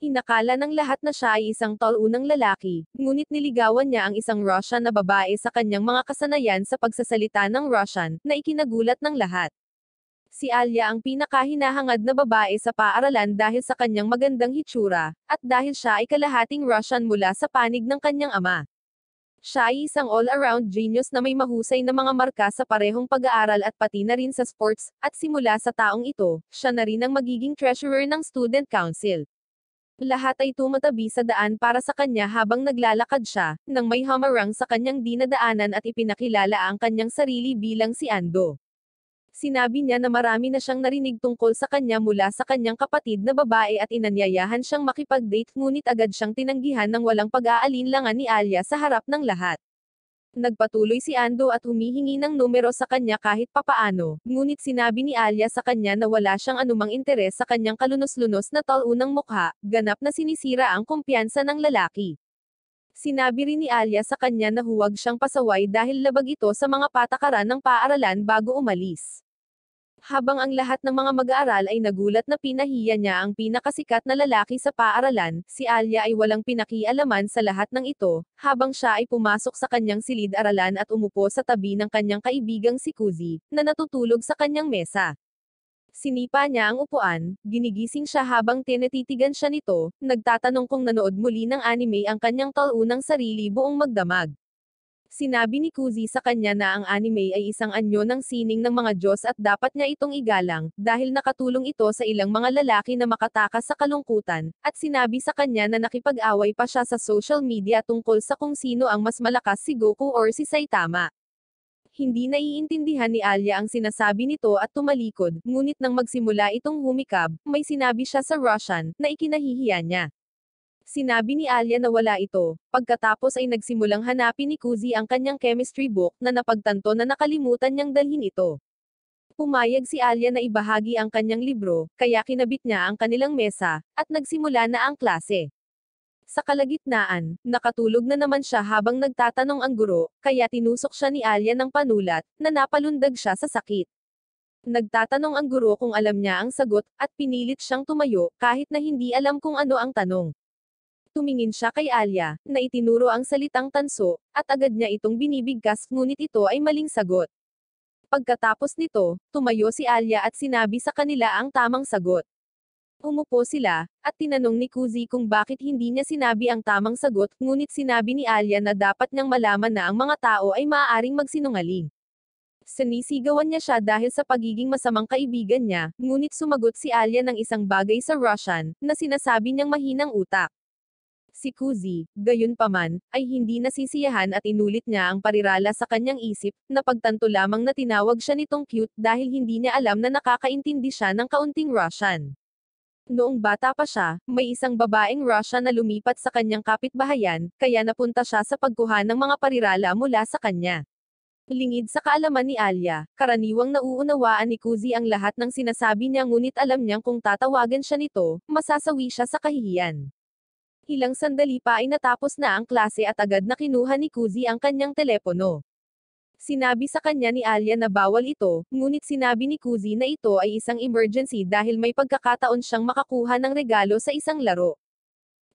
Inakala ng lahat na siya ay isang taunang lalaki, ngunit niligawan niya ang isang Russian na babae sa kanyang mga kasanayan sa pagsasalita ng Russian, na ikinagulat ng lahat. Si Alia ang pinakahinahangad na babae sa paaralan dahil sa kanyang magandang hitsura, at dahil siya ay kalahating Russian mula sa panig ng kanyang ama. Siya ay isang all-around genius na may mahusay na mga marka sa parehong pag-aaral at pati na rin sa sports, at simula sa taong ito, siya na rin ang magiging treasurer ng student council. Lahat ay tumatabi sa daan para sa kanya habang naglalakad siya, nang may hamarang sa kanyang dinadaanan at ipinakilala ang kanyang sarili bilang si Ando. Sinabi niya na marami na siyang narinig tungkol sa kanya mula sa kanyang kapatid na babae at inanyayahan siyang makipag-date ngunit agad siyang tinanggihan ng walang pag-aalinlangan ni Alia sa harap ng lahat. Nagpatuloy si Ando at humihingi ng numero sa kanya kahit papaano, ngunit sinabi ni Alia sa kanya na wala siyang anumang interes sa kanyang kalunos-lunos na taunang mukha, ganap na sinisira ang kumpiyansa ng lalaki. Sinabi rin ni Alia sa kanya na huwag siyang pasaway dahil labag ito sa mga patakaran ng paaralan bago umalis. Habang ang lahat ng mga mag-aaral ay nagulat na pinahiya niya ang pinakasikat na lalaki sa paaralan, si Alia ay walang pinakialaman sa lahat ng ito, habang siya ay pumasok sa kanyang silid-aralan at umupo sa tabi ng kanyang kaibigang si Kuzi, na natutulog sa kanyang mesa. Sinipa niya ang upuan, ginigising siya habang tinititigan siya nito, nagtatanong kung nanood muli ng anime ang kanyang taunang sarili buong magdamag. Sinabi ni Kuzi sa kanya na ang anime ay isang anyo ng sining ng mga Diyos at dapat niya itong igalang, dahil nakatulong ito sa ilang mga lalaki na makatakas sa kalungkutan, at sinabi sa kanya na nakipag-away pa siya sa social media tungkol sa kung sino ang mas malakas si Goku or si Saitama. Hindi naiintindihan ni Alia ang sinasabi nito at tumalikod, ngunit nang magsimula itong humikab, may sinabi siya sa Russian, na ikinahihiya niya. Sinabi ni Alia na wala ito, pagkatapos ay nagsimulang hanapin ni Kuzi ang kanyang chemistry book na napagtanto na nakalimutan niyang dalhin ito. Pumayag si Alia na ibahagi ang kanyang libro, kaya kinabit niya ang kanilang mesa, at nagsimula na ang klase. Sa kalagitnaan, nakatulog na naman siya habang nagtatanong ang guro, kaya tinusok siya ni Alia ng panulat, na napalundag siya sa sakit. Nagtatanong ang guro kung alam niya ang sagot, at pinilit siyang tumayo, kahit na hindi alam kung ano ang tanong. Tumingin siya kay Alia, na itinuro ang salitang tanso, at agad niya itong binibigkas, ngunit ito ay maling sagot. Pagkatapos nito, tumayo si Alia at sinabi sa kanila ang tamang sagot. Umupo sila, at tinanong ni Kuzi kung bakit hindi niya sinabi ang tamang sagot, ngunit sinabi ni Alia na dapat niyang malaman na ang mga tao ay maaaring magsinungaling. Sinisigawan niya siya dahil sa pagiging masamang kaibigan niya, ngunit sumagot si Alia ng isang bagay sa Russian, na sinasabi niyang mahinang utak. Si Kuzi, gayunpaman, ay hindi nasisiyahan at inulit niya ang parirala sa kanyang isip, na pagtanto lamang na tinawag siya nitong cute dahil hindi niya alam na nakakaintindi siya ng kaunting Russian. Noong bata pa siya, may isang babaeng Russian na lumipat sa kanyang kapitbahayan, kaya napunta siya sa pagkuha ng mga parirala mula sa kanya. Lingid sa kaalaman ni Alia, karaniwang nauunawaan ni Kuzi ang lahat ng sinasabi niya ngunit alam niyang kung tatawagan siya nito, masasawi siya sa kahihiyan. Ilang sandali pa ay natapos na ang klase at agad na kinuha ni Kuzi ang kanyang telepono. Sinabi sa kanya ni Alia na bawal ito, ngunit sinabi ni Kuzi na ito ay isang emergency dahil may pagkakataon siyang makakuha ng regalo sa isang laro.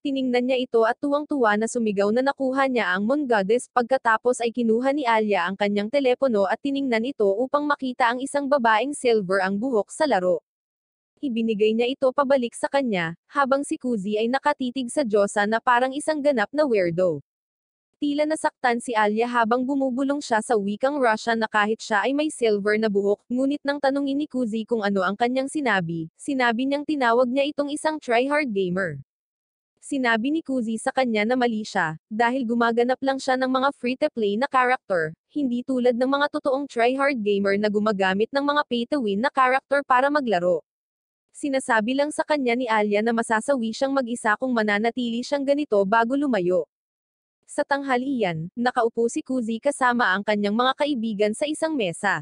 Tiningnan niya ito at tuwang-tuwa na sumigaw na nakuha niya ang Moon Goddess, pagkatapos ay kinuha ni Alia ang kanyang telepono at tiningnan ito upang makita ang isang babaeng silver ang buhok sa laro. Ibinigay niya ito pabalik sa kanya, habang si Kuzi ay nakatitig sa Diyosa na parang isang ganap na weirdo. Tila nasaktan si Alia habang bumubulong siya sa wikang Russian na kahit siya ay may silver na buhok, ngunit nang tanungin ni Kuzi kung ano ang kanyang sinabi niyang tinawag niya itong isang try-hard gamer. Sinabi ni Kuzi sa kanya na mali siya, dahil gumaganap lang siya ng mga free-to-play na character, hindi tulad ng mga totoong try-hard gamer na gumagamit ng mga pay-to-win na character para maglaro. Sinasabi lang sa kanya ni Alia na masasawi siyang mag-isa kung mananatili siyang ganito bago lumayo. Sa tanghalian, nakaupo si Kuzi kasama ang kanyang mga kaibigan sa isang mesa.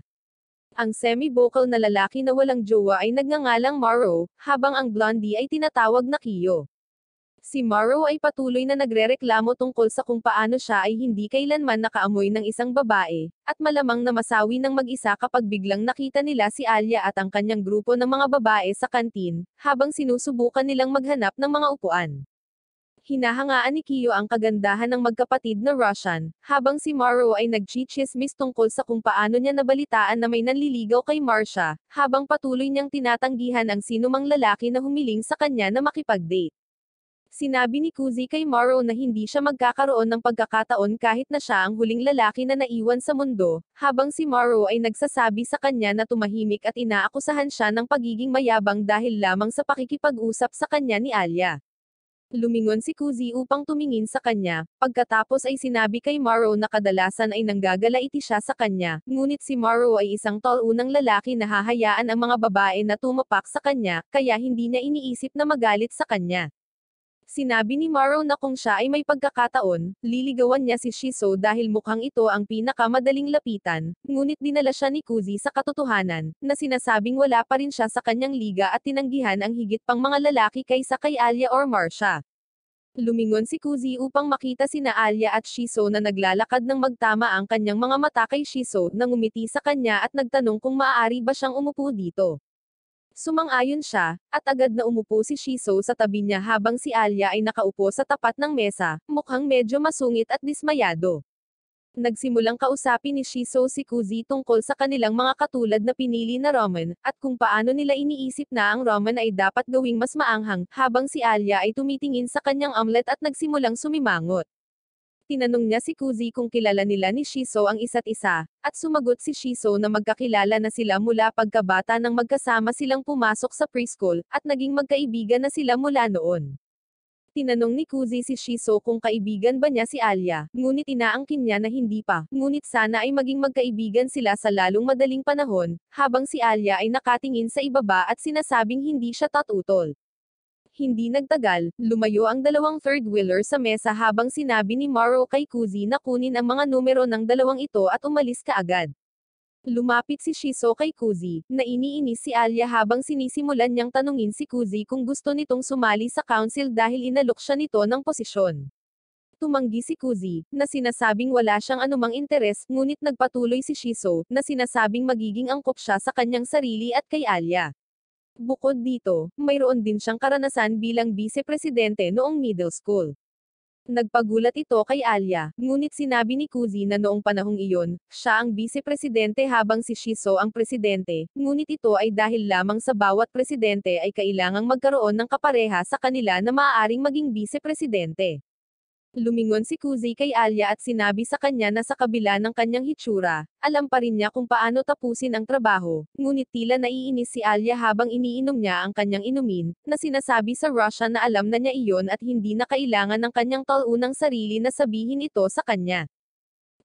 Ang semi-vocal na lalaki na walang jowa ay nagngangalang Maro, habang ang blondie ay tinatawag na Kiyo. Si Morrow ay patuloy na nagrereklamo tungkol sa kung paano siya ay hindi kailanman nakaamoy ng isang babae, at malamang na masawi ng mag-isa kapag biglang nakita nila si Alia at ang kanyang grupo ng mga babae sa kantin, habang sinusubukan nilang maghanap ng mga upuan. Hinahangaan ni Kiyo ang kagandahan ng magkapatid na Russian, habang si Morrow ay nagchichismis tungkol sa kung paano niya nabalitaan na may nanliligaw kay Marcia, habang patuloy niyang tinatanggihan ang sinumang lalaki na humiling sa kanya na makipag-date. Sinabi ni Kuzi kay Morrow na hindi siya magkakaroon ng pagkakataon kahit na siya ang huling lalaki na naiwan sa mundo, habang si Morrow ay nagsasabi sa kanya na tumahimik at inaakusahan siya ng pagiging mayabang dahil lamang sa pakikipag-usap sa kanya ni Alia. Lumingon si Kuzi upang tumingin sa kanya, pagkatapos ay sinabi kay Morrow na kadalasan ay nanggagalaiti siya sa kanya, ngunit si Morrow ay isang tol-unang lalaki na hahayaan ang mga babae na tumapak sa kanya, kaya hindi niya iniisip na magalit sa kanya. Sinabi ni Morrow na kung siya ay may pagkakataon, liligawan niya si Shiso dahil mukhang ito ang pinakamadaling lapitan, ngunit dinala siya ni Kuzi sa katotohanan, na sinasabing wala pa rin siya sa kanyang liga at tinanggihan ang higit pang mga lalaki kaysa kay Alia or Marcia. Lumingon si Kuzi upang makita sina Alia at Shiso na naglalakad ng magtama ang kanyang mga mata kay Shiso na ngumiti sa kanya at nagtanong kung maaari ba siyang umupo dito. Sumang-ayon siya, at agad na umupo si Shiso sa tabi niya habang si Alia ay nakaupo sa tapat ng mesa, mukhang medyo masungit at dismayado. Nagsimulang kausapin ni Shiso si Kuzi tungkol sa kanilang mga katulad na pinili na ramen, at kung paano nila iniisip na ang ramen ay dapat gawing mas maanghang, habang si Alia ay tumitingin sa kanyang omelet at nagsimulang sumimangot. Tinanong niya si Kuzi kung kilala nila ni Shiso ang isa't isa, at sumagot si Shiso na magkakilala na sila mula pagkabata nang magkasama silang pumasok sa preschool, at naging magkaibigan na sila mula noon. Tinanong ni Kuzi si Shiso kung kaibigan ba niya si Alia, ngunit inaangkin niya na hindi pa, ngunit sana ay maging magkaibigan sila sa lalong madaling panahon, habang si Alia ay nakatingin sa ibaba at sinasabing hindi siya tatutol. Hindi nagtagal, lumayo ang dalawang third-wheeler sa mesa habang sinabi ni Morrow kay Kuzi na kunin ang mga numero ng dalawang ito at umalis kaagad. Lumapit si Shiso kay Kuzi, na iniinis si Alia habang sinisimulan niyang tanungin si Kuzi kung gusto nitong sumali sa council dahil inalok siya nito ng posisyon. Tumanggi si Kuzi, na sinasabing wala siyang anumang interes, ngunit nagpatuloy si Shiso, na sinasabing magiging angkop siya sa kanyang sarili at kay Alia. Bukod dito, mayroon din siyang karanasan bilang vice-presidente noong middle school. Nagpagulat ito kay Alia, ngunit sinabi ni Kuzi na noong panahong iyon, siya ang vice-presidente habang si Shiso ang presidente, ngunit ito ay dahil lamang sa bawat presidente ay kailangang magkaroon ng kapareha sa kanila na maaaring maging vice-presidente. Lumingon si Kuzi kay Alia at sinabi sa kanya na sa kabila ng kanyang hitsura, alam pa rin niya kung paano tapusin ang trabaho, ngunit tila naiinis si Alia habang iniinom niya ang kanyang inumin, na sinasabi sa Russia na alam na niya iyon at hindi na kailangan ng kanyang tol-unang sarili na sabihin ito sa kanya.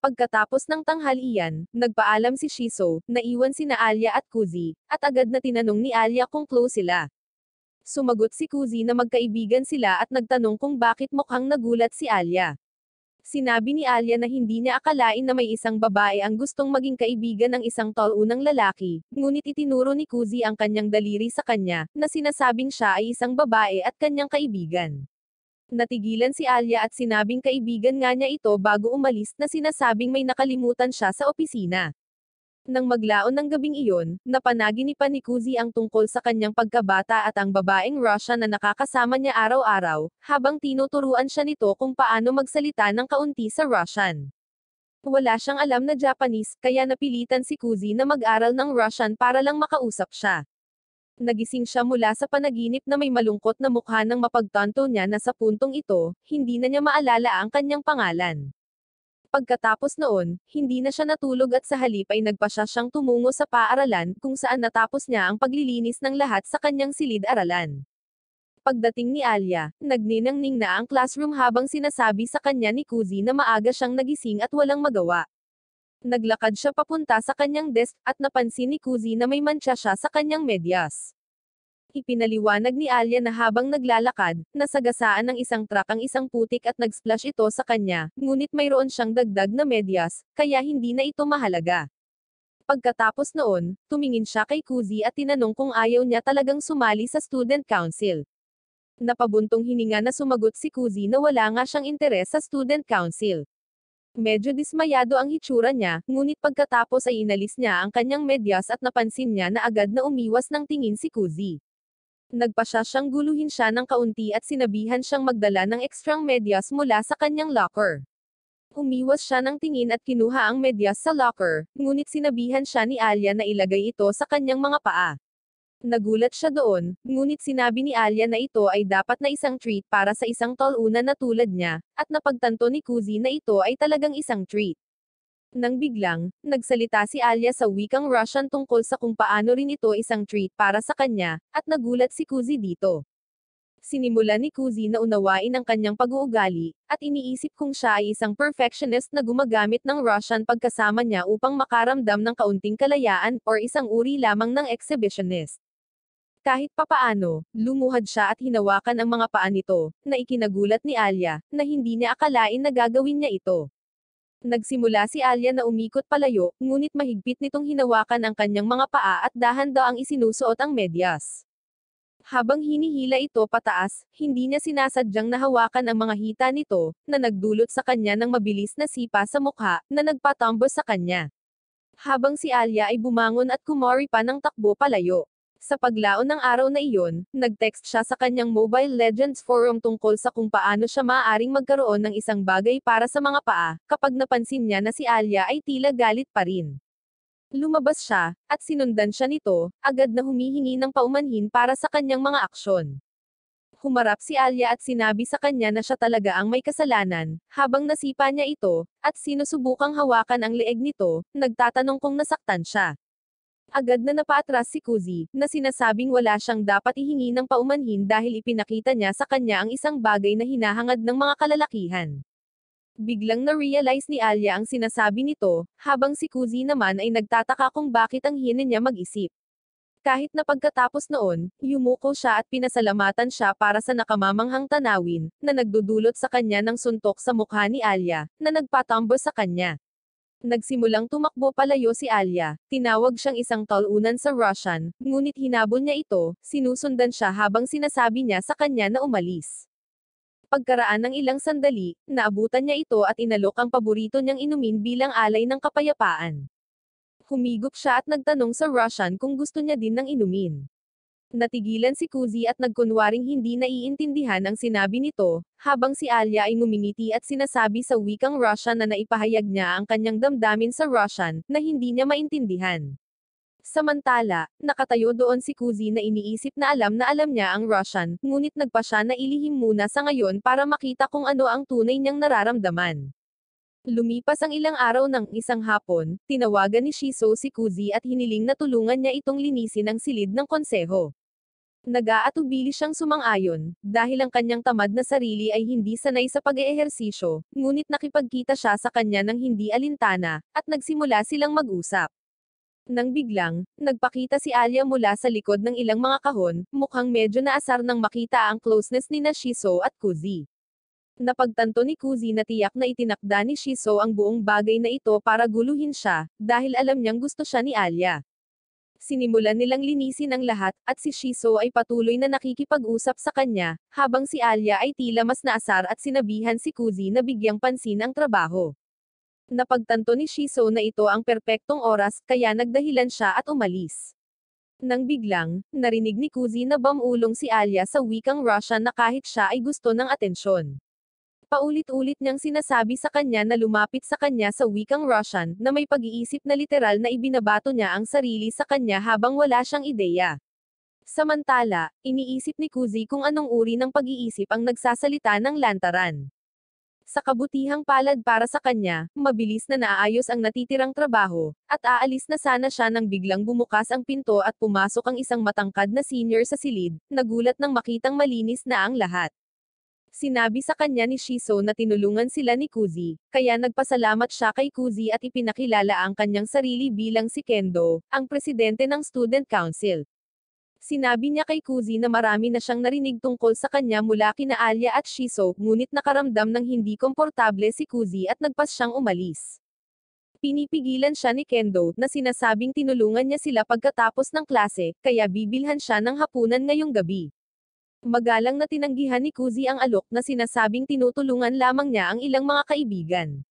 Pagkatapos ng tanghalian, nagpaalam si Shiso, naiwan sina Alia at Kuzi, at agad na tinanong ni Alia kung close sila. Sumagot si Kuzi na magkaibigan sila at nagtanong kung bakit mukhang nagulat si Alia. Sinabi ni Alia na hindi niya akalain na may isang babae ang gustong maging kaibigan ng isang tol-unang lalaki, ngunit itinuro ni Kuzi ang kanyang daliri sa kanya, na sinasabing siya ay isang babae at kanyang kaibigan. Natigilan si Alia at sinabing kaibigan nga niya ito bago umalis na sinasabing may nakalimutan siya sa opisina. Nang maglaon ng gabing iyon, napanaginipan ni Kuzi ang tungkol sa kanyang pagkabata at ang babaeng Russian na nakakasama niya araw-araw, habang tinuturuan siya nito kung paano magsalita ng kaunti sa Russian. Wala siyang alam na Japanese, kaya napilitan si Kuzi na mag-aral ng Russian para lang makausap siya. Nagising siya mula sa panaginip na may malungkot na mukha nang mapagtanto niya na sa puntong ito, hindi na niya maalala ang kanyang pangalan. Pagkatapos noon, hindi na siya natulog at sa halip ay nagpasya siyang tumungo sa paaralan, kung saan natapos niya ang paglilinis ng lahat sa kanyang silid-aralan. Pagdating ni Alia, nagniningning na ang classroom habang sinasabi sa kanya ni Kuzi na maaga siyang nagising at walang magawa. Naglakad siya papunta sa kanyang desk, at napansin ni Kuzi na may mantsa siya sa kanyang medyas. Ipinaliwanag ni Alia na habang naglalakad, nasagasaan ng isang truck ang isang putik at nag-splash ito sa kanya, ngunit mayroon siyang dagdag na medyas, kaya hindi na ito mahalaga. Pagkatapos noon, tumingin siya kay Kuzi at tinanong kung ayaw niya talagang sumali sa student council. Napabuntong hininga na sumagot si Kuzi na wala nga siyang interes sa student council. Medyo dismayado ang hitsura niya, ngunit pagkatapos ay inalis niya ang kanyang medyas at napansin niya na agad na umiwas ng tingin si Kuzi. Nagpasya siyang guluhin siya ng kaunti at sinabihan siyang magdala ng ekstrang medyas mula sa kanyang locker. Umiwas siya ng tingin at kinuha ang medyas sa locker, ngunit sinabihan siya ni Alia na ilagay ito sa kanyang mga paa. Nagulat siya doon, ngunit sinabi ni Alia na ito ay dapat na isang treat para sa isang tol-una na tulad niya, at napagtanto ni Kuzi na ito ay talagang isang treat. Nang biglang, nagsalita si Alia sa wikang Russian tungkol sa kung paano rin ito isang treat para sa kanya, at nagulat si Kuzi dito. Sinimula ni Kuzi na unawain ang kanyang pag-uugali, at iniisip kung siya ay isang perfectionist na gumagamit ng Russian pagkasama niya upang makaramdam ng kaunting kalayaan, or isang uri lamang ng exhibitionist. Kahit papaano, lumuhad siya at hinawakan ang mga paa nito, na ikinagulat ni Alia, na hindi niya akalain na gagawin niya ito. Nagsimula si Alia na umikot palayo, ngunit mahigpit nitong hinawakan ang kanyang mga paa at dahan-daang isinusuot ang medyas. Habang hinihila ito pataas, hindi niya sinasadyang nahawakan ang mga hita nito, na nagdulot sa kanya ng mabilis na sipa sa mukha, na nagpatambo sa kanya. Habang si Alia ay bumangon at kumori pa ng takbo palayo. Sa paglaon ng araw na iyon, nag-text siya sa kanyang Mobile Legends forum tungkol sa kung paano siya maaaring magkaroon ng isang bagay para sa mga paa, kapag napansin niya na si Alia ay tila galit pa rin. Lumabas siya, at sinundan siya nito, agad na humihingi ng paumanhin para sa kanyang mga aksyon. Humarap si Alia at sinabi sa kanya na siya talaga ang may kasalanan, habang nasipa niya ito, at sinusubukang hawakan ang leeg nito, nagtatanong kung nasaktan siya. Agad na napaatras si Kuzi, na sinasabing wala siyang dapat ihingi ng paumanhin dahil ipinakita niya sa kanya ang isang bagay na hinahangad ng mga kalalakihan. Biglang na-realize ni Alia ang sinasabi nito, habang si Kuzi naman ay nagtataka kung bakit ang hina niya mag-isip. Kahit na pagkatapos noon, yumuko siya at pinasalamatan siya para sa nakamamanghang tanawin, na nagdudulot sa kanya ng suntok sa mukha ni Alia, na nagpatambo sa kanya. Nagsimulang tumakbo palayo si Alia, tinawag siyang isang tol-unan sa Russian, ngunit hinabol niya ito, sinusundan siya habang sinasabi niya sa kanya na umalis. Pagkaraan ng ilang sandali, naabutan niya ito at inalok ang paborito niyang inumin bilang alay ng kapayapaan. Humigop siya at nagtanong sa Russian kung gusto niya din ng inumin. Natigilan si Kuzi at nagkunwaring hindi naiintindihan ang sinabi nito, habang si Alia ay ngumingiti at sinasabi sa wikang Russian na naipahayag niya ang kanyang damdamin sa Russian, na hindi niya maintindihan. Samantala, nakatayo doon si Kuzi na iniisip na alam niya ang Russian, ngunit nagpa siya na ilihim muna sa ngayon para makita kung ano ang tunay niyang nararamdaman. Lumipas ang ilang araw ng isang hapon, tinawagan ni Shiso si Kuzi at hiniling na tulungan niya itong linisin ang silid ng konseho. Nag-aatubili siyang sumang-ayon, dahil ang kanyang tamad na sarili ay hindi sanay sa pag-eehersisyo, ngunit nakipagkita siya sa kanya ng hindi alintana, at nagsimula silang mag-usap. Nang biglang, nagpakita si Alia mula sa likod ng ilang mga kahon, mukhang medyo naasar nang makita ang closeness ni Shiso at Kuzi. Napagtanto ni Kuzi na tiyak na itinakda ni Shiso ang buong bagay na ito para guluhin siya, dahil alam niyang gusto siya ni Alia. Sinimulan nilang linisin ang lahat, at si Shiso ay patuloy na nakikipag-usap sa kanya, habang si Alia ay tila mas naasar at sinabihan si Kuzi na bigyang pansin ang trabaho. Napagtanto ni Shiso na ito ang perpektong oras, kaya nagdahilan siya at umalis. Nang biglang, narinig ni Kuzi na bamulong si Alia sa wikang Russian na kahit siya ay gusto ng atensyon. Paulit-ulit niyang sinasabi sa kanya na lumapit sa kanya sa wikang Russian, na may pag-iisip na literal na ibinabato niya ang sarili sa kanya habang wala siyang ideya. Samantala, iniisip ni Kuzi kung anong uri ng pag-iisip ang nagsasalita ng lantaran. Sa kabutihang palad para sa kanya, mabilis na naayos ang natitirang trabaho, at aalis na sana siya nang biglang bumukas ang pinto at pumasok ang isang matangkad na senior sa silid, nagulat nang makitang malinis na ang lahat. Sinabi sa kanya ni Shiso na tinulungan sila ni Kuzi, kaya nagpasalamat siya kay Kuzi at ipinakilala ang kanyang sarili bilang si Kendo, ang presidente ng student council. Sinabi niya kay Kuzi na marami na siyang narinig tungkol sa kanya mula kina Alia at Shiso, ngunit nakaramdam ng hindi komportable si Kuzi at nagpas siyang umalis. Pinipigilan siya ni Kendo, na sinasabing tinulungan niya sila pagkatapos ng klase, kaya bibilhan siya ng hapunan ngayong gabi. Magalang na tinanggihan ni Kuzi ang alok na sinasabing tinutulungan lamang niya ang ilang mga kaibigan.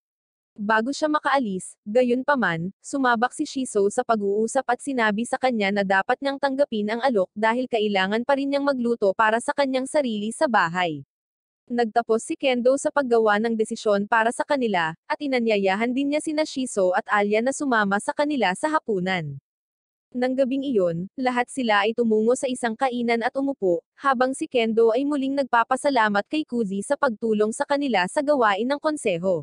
Bago siya makaalis, gayunpaman, sumabak si Shiso sa pag-uusap at sinabi sa kanya na dapat niyang tanggapin ang alok dahil kailangan pa rin niyang magluto para sa kanyang sarili sa bahay. Nagtapos si Kendo sa paggawa ng desisyon para sa kanila, at inanyayahan din niya sina Shiso at Alya na sumama sa kanila sa hapunan. Nang gabing iyon, lahat sila ay tumungo sa isang kainan at umupo, habang si Kendo ay muling nagpapasalamat kay Kuzi sa pagtulong sa kanila sa gawain ng konseho.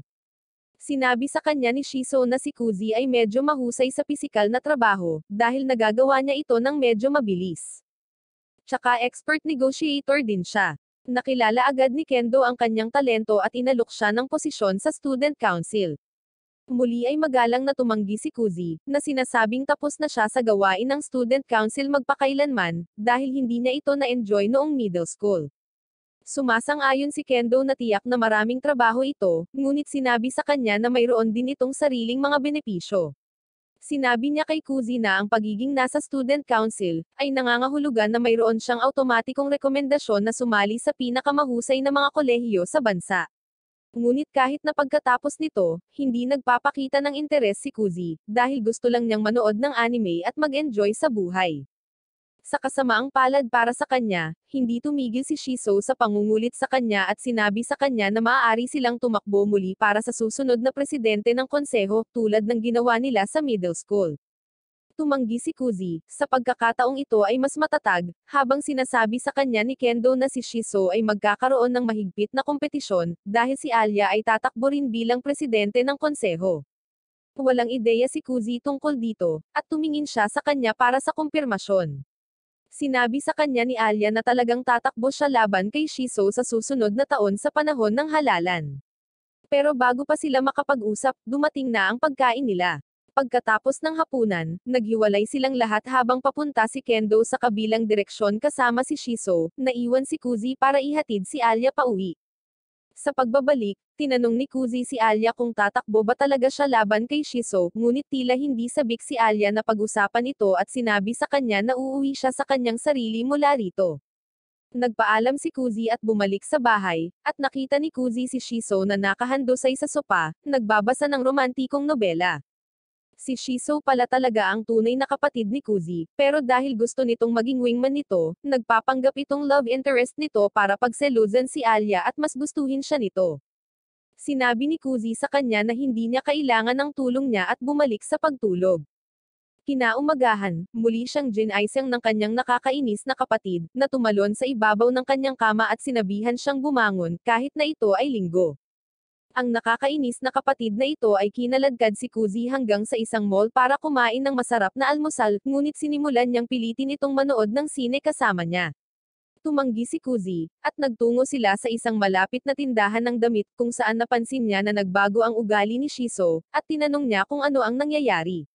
Sinabi sa kanya ni Shiso na si Kuzi ay medyo mahusay sa pisikal na trabaho, dahil nagagawa niya ito ng medyo mabilis. Tsaka expert negotiator din siya. Nakilala agad ni Kendo ang kanyang talento at inalok siya ng posisyon sa student council. Muli ay magalang na tumanggi si Kuzi, na sinasabing tapos na siya sa gawain ng student council magpakailanman, dahil hindi niya ito na-enjoy noong middle school. Sumasang-ayon si Kendo na tiyak na maraming trabaho ito, ngunit sinabi sa kanya na mayroon din itong sariling mga benepisyo. Sinabi niya kay Kuzi na ang pagiging nasa student council, ay nangangahulugan na mayroon siyang automatikong rekomendasyon na sumali sa pinakamahusay na mga kolehiyo sa bansa. Ngunit kahit na pagkatapos nito, hindi nagpapakita ng interes si Kuzi, dahil gusto lang niyang manood ng anime at mag-enjoy sa buhay. Sa kasamaang palad para sa kanya, hindi tumigil si Shiso sa pangungulit sa kanya at sinabi sa kanya na maaari silang tumakbo muli para sa susunod na presidente ng konseho, tulad ng ginawa nila sa middle school. Tumanggi si Kuzi, sa pagkakataong ito ay mas matatag, habang sinasabi sa kanya ni Kendo na si Shiso ay magkakaroon ng mahigpit na kompetisyon, dahil si Alya ay tatakbo rin bilang presidente ng konseho. Walang ideya si Kuzi tungkol dito, at tumingin siya sa kanya para sa kumpirmasyon. Sinabi sa kanya ni Alya na talagang tatakbo siya laban kay Shiso sa susunod na taon sa panahon ng halalan. Pero bago pa sila makapag-usap, dumating na ang pagkain nila. Pagkatapos ng hapunan, naghiwalay silang lahat habang papunta si Kendo sa kabilang direksyon kasama si Shiso, naiwan si Kuzi para ihatid si Alya pauwi. Sa pagbabalik, tinanong ni Kuzi si Alya kung tatakbo ba talaga siya laban kay Shiso, ngunit tila hindi sabik si Alya na pag-usapan ito at sinabi sa kanya na uuwi siya sa kanyang sarili mula rito. Nagpaalam si Kuzi at bumalik sa bahay, at nakita ni Kuzi si Shiso na nakahandusay sa sopa, nagbabasa ng romantikong nobela. Si Shiso pala talaga ang tunay na kapatid ni Kuzi, pero dahil gusto nitong maging wingman nito, nagpapanggap itong love interest nito para pagselusan si Alya at mas gustuhin siya nito. Sinabi ni Kuzi sa kanya na hindi niya kailangan ng tulong niya at bumalik sa pagtulog. Kinaumagahan, muli siyang ginaisang ng kanyang nakakainis na kapatid, na tumalon sa ibabaw ng kanyang kama at sinabihan siyang bumangon, kahit na ito ay linggo. Ang nakakainis na kapatid na ito ay kinaladkad si Kuzi hanggang sa isang mall para kumain ng masarap na almusal, ngunit sinimulan niyang pilitin itong manood ng sine kasama niya. Tumanggi si Kuzi, at nagtungo sila sa isang malapit na tindahan ng damit kung saan napansin niya na nagbago ang ugali ni Shiso, at tinanong niya kung ano ang nangyayari.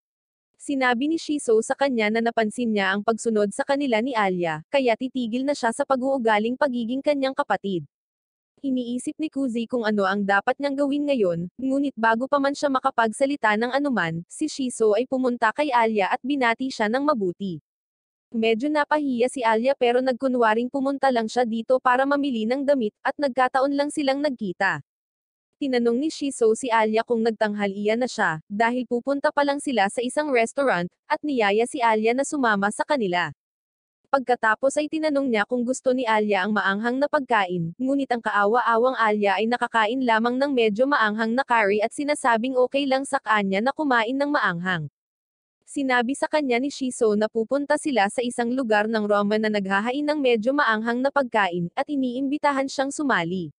Sinabi ni Shiso sa kanya na napansin niya ang pagsunod sa kanila ni Alya, kaya titigil na siya sa pag-uugaling pagiging kanyang kapatid. Iniisip ni Kuzi kung ano ang dapat niyang gawin ngayon, ngunit bago pa man siya makapagsalita ng anuman, si Shiso ay pumunta kay Alya at binati siya ng mabuti. Medyo napahiya si Alya pero nagkunwaring pumunta lang siya dito para mamili ng damit, at nagkataon lang silang nagkita. Tinanong ni Shiso si Alya kung nagtanghalian na siya, dahil pupunta pa lang sila sa isang restaurant, at niyaya si Alya na sumama sa kanila. Pagkatapos ay tinanong niya kung gusto ni Alya ang maanghang na pagkain, ngunit ang kaawa-awang Alya ay nakakain lamang ng medyo maanghang na curry at sinasabing okay lang sa kanya na kumain ng maanghang. Sinabi sa kanya ni Shiso na pupunta sila sa isang lugar ng ramen na naghahain ng medyo maanghang na pagkain, at iniimbitahan siyang sumali.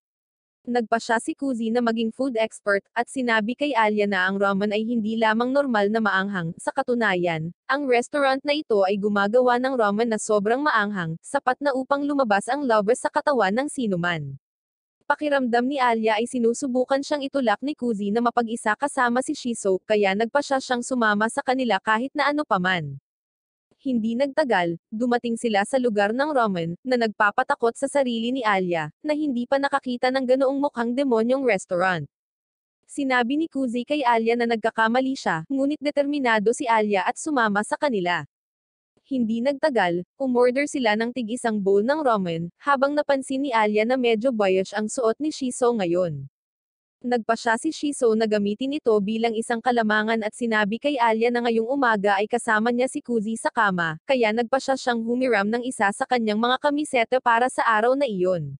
Nagpa siya si Kuzi na maging food expert, at sinabi kay Alya na ang ramen ay hindi lamang normal na maanghang, sa katunayan, ang restaurant na ito ay gumagawa ng ramen na sobrang maanghang, sapat na upang lumabas ang loves sa katawan ng sinuman. Pakiramdam ni Alya ay sinusubukan siyang itulak ni Kuzi na mapag-isa kasama si Shiso, kaya nagpa siya siyang sumama sa kanila kahit na ano paman. Hindi nagtagal, dumating sila sa lugar ng ramen, na nagpapatakot sa sarili ni Alya, na hindi pa nakakita ng ganoong mukhang demonyong restaurant. Sinabi ni Kuzi kay Alya na nagkakamali siya, ngunit determinado si Alya at sumama sa kanila. Hindi nagtagal, umorder sila ng tig-isang bowl ng ramen, habang napansin ni Alia na medyo boyish ang suot ni Shiso ngayon. Nagpasya si Shiso na gamitin ito bilang isang kalamangan at sinabi kay Alia na ngayong umaga ay kasama niya si Kuzi sa kama, kaya nagpasya siyang humiram ng isa sa kanyang mga kamisete para sa araw na iyon.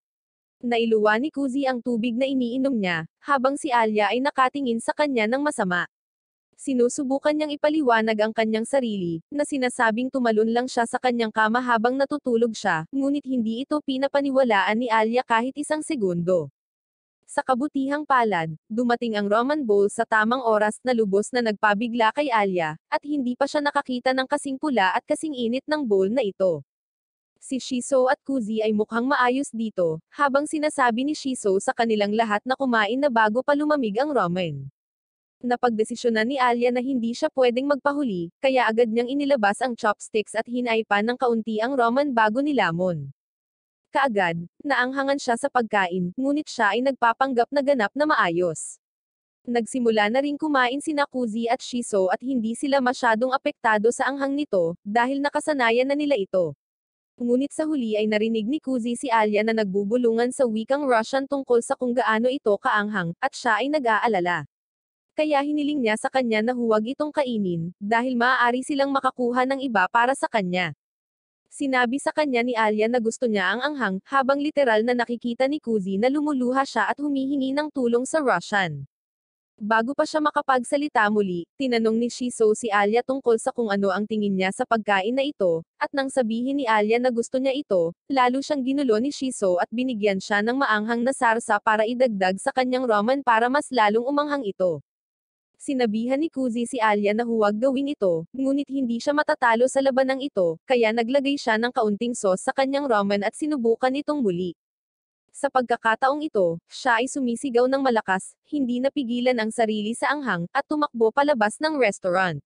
Nailuwa ni Kuzi ang tubig na iniinom niya, habang si Alia ay nakatingin sa kanya ng masama. Sinusubukan niyang ipaliwanag ang kanyang sarili, na sinasabing tumalon lang siya sa kanyang kama habang natutulog siya, ngunit hindi ito pinapaniwalaan ni Alia kahit isang segundo. Sa kabutihang palad, dumating ang ramen bowl sa tamang oras na lubos na nagpabigla kay Alia, at hindi pa siya nakakita ng kasing pula at kasing init ng bowl na ito. Si Shiso at Kuzi ay mukhang maayos dito, habang sinasabi ni Shiso sa kanilang lahat na kumain na bago pa lumamig ang ramen. Napagdesisyonan ni Alia na hindi siya pwedeng magpahuli, kaya agad niyang inilabas ang chopsticks at hinaipan ng kaunti ang ramen bago nilamon. Kaagad, naanghangan siya sa pagkain, ngunit siya ay nagpapanggap na ganap na maayos. Nagsimula na rin kumain sina Kuzi at Shiso at hindi sila masyadong apektado sa anghang nito, dahil nakasanayan na nila ito. Ngunit sa huli ay narinig ni Kuzi si Alia na nagbubulungan sa wikang Russian tungkol sa kung gaano ito kaanghang, at siya ay nag-aalala. Kaya hiniling niya sa kanya na huwag itong kainin, dahil maaari silang makakuha ng iba para sa kanya. Sinabi sa kanya ni Alia na gusto niya ang anghang, habang literal na nakikita ni Kuzi na lumuluha siya at humihingi ng tulong sa Russian. Bago pa siya makapagsalita muli, tinanong ni Shiso si Alia tungkol sa kung ano ang tingin niya sa pagkain na ito, at nang sabihin ni Alia na gusto niya ito, lalo siyang ginulo ni Shiso at binigyan siya ng maanghang na sarsa para idagdag sa kanyang ramen para mas lalong umanghang ito. Sinabihan ni Kuzi si Alia na huwag gawin ito, ngunit hindi siya matatalo sa labanang ito, kaya naglagay siya ng kaunting sauce sa kanyang ramen at sinubukan itong muli. Sa pagkakataong ito, siya ay sumisigaw ng malakas, hindi napigilan ang sarili sa anghang, at tumakbo palabas ng restaurant.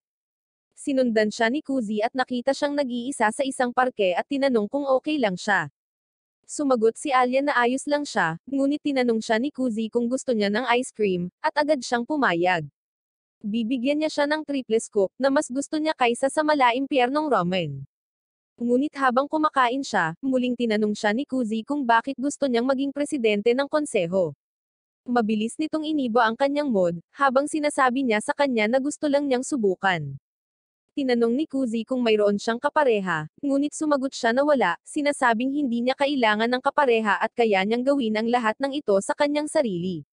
Sinundan siya ni Kuzi at nakita siyang nag-iisa sa isang parke at tinanong kung okay lang siya. Sumagot si Alia na ayos lang siya, ngunit tinanong siya ni Kuzi kung gusto niya ng ice cream, at agad siyang pumayag. Bibigyan niya siya ng triple scoop na mas gusto niya kaysa sa malaimpyernong ramen. Ngunit habang kumakain siya, muling tinanong siya ni Kuzi kung bakit gusto niyang maging presidente ng konseho. Mabilis nitong iniba ang kanyang mood, habang sinasabi niya sa kanya na gusto lang niyang subukan. Tinanong ni Kuzi kung mayroon siyang kapareha, ngunit sumagot siya na wala, sinasabing hindi niya kailangan ng kapareha at kaya niyang gawin ang lahat ng ito sa kanyang sarili.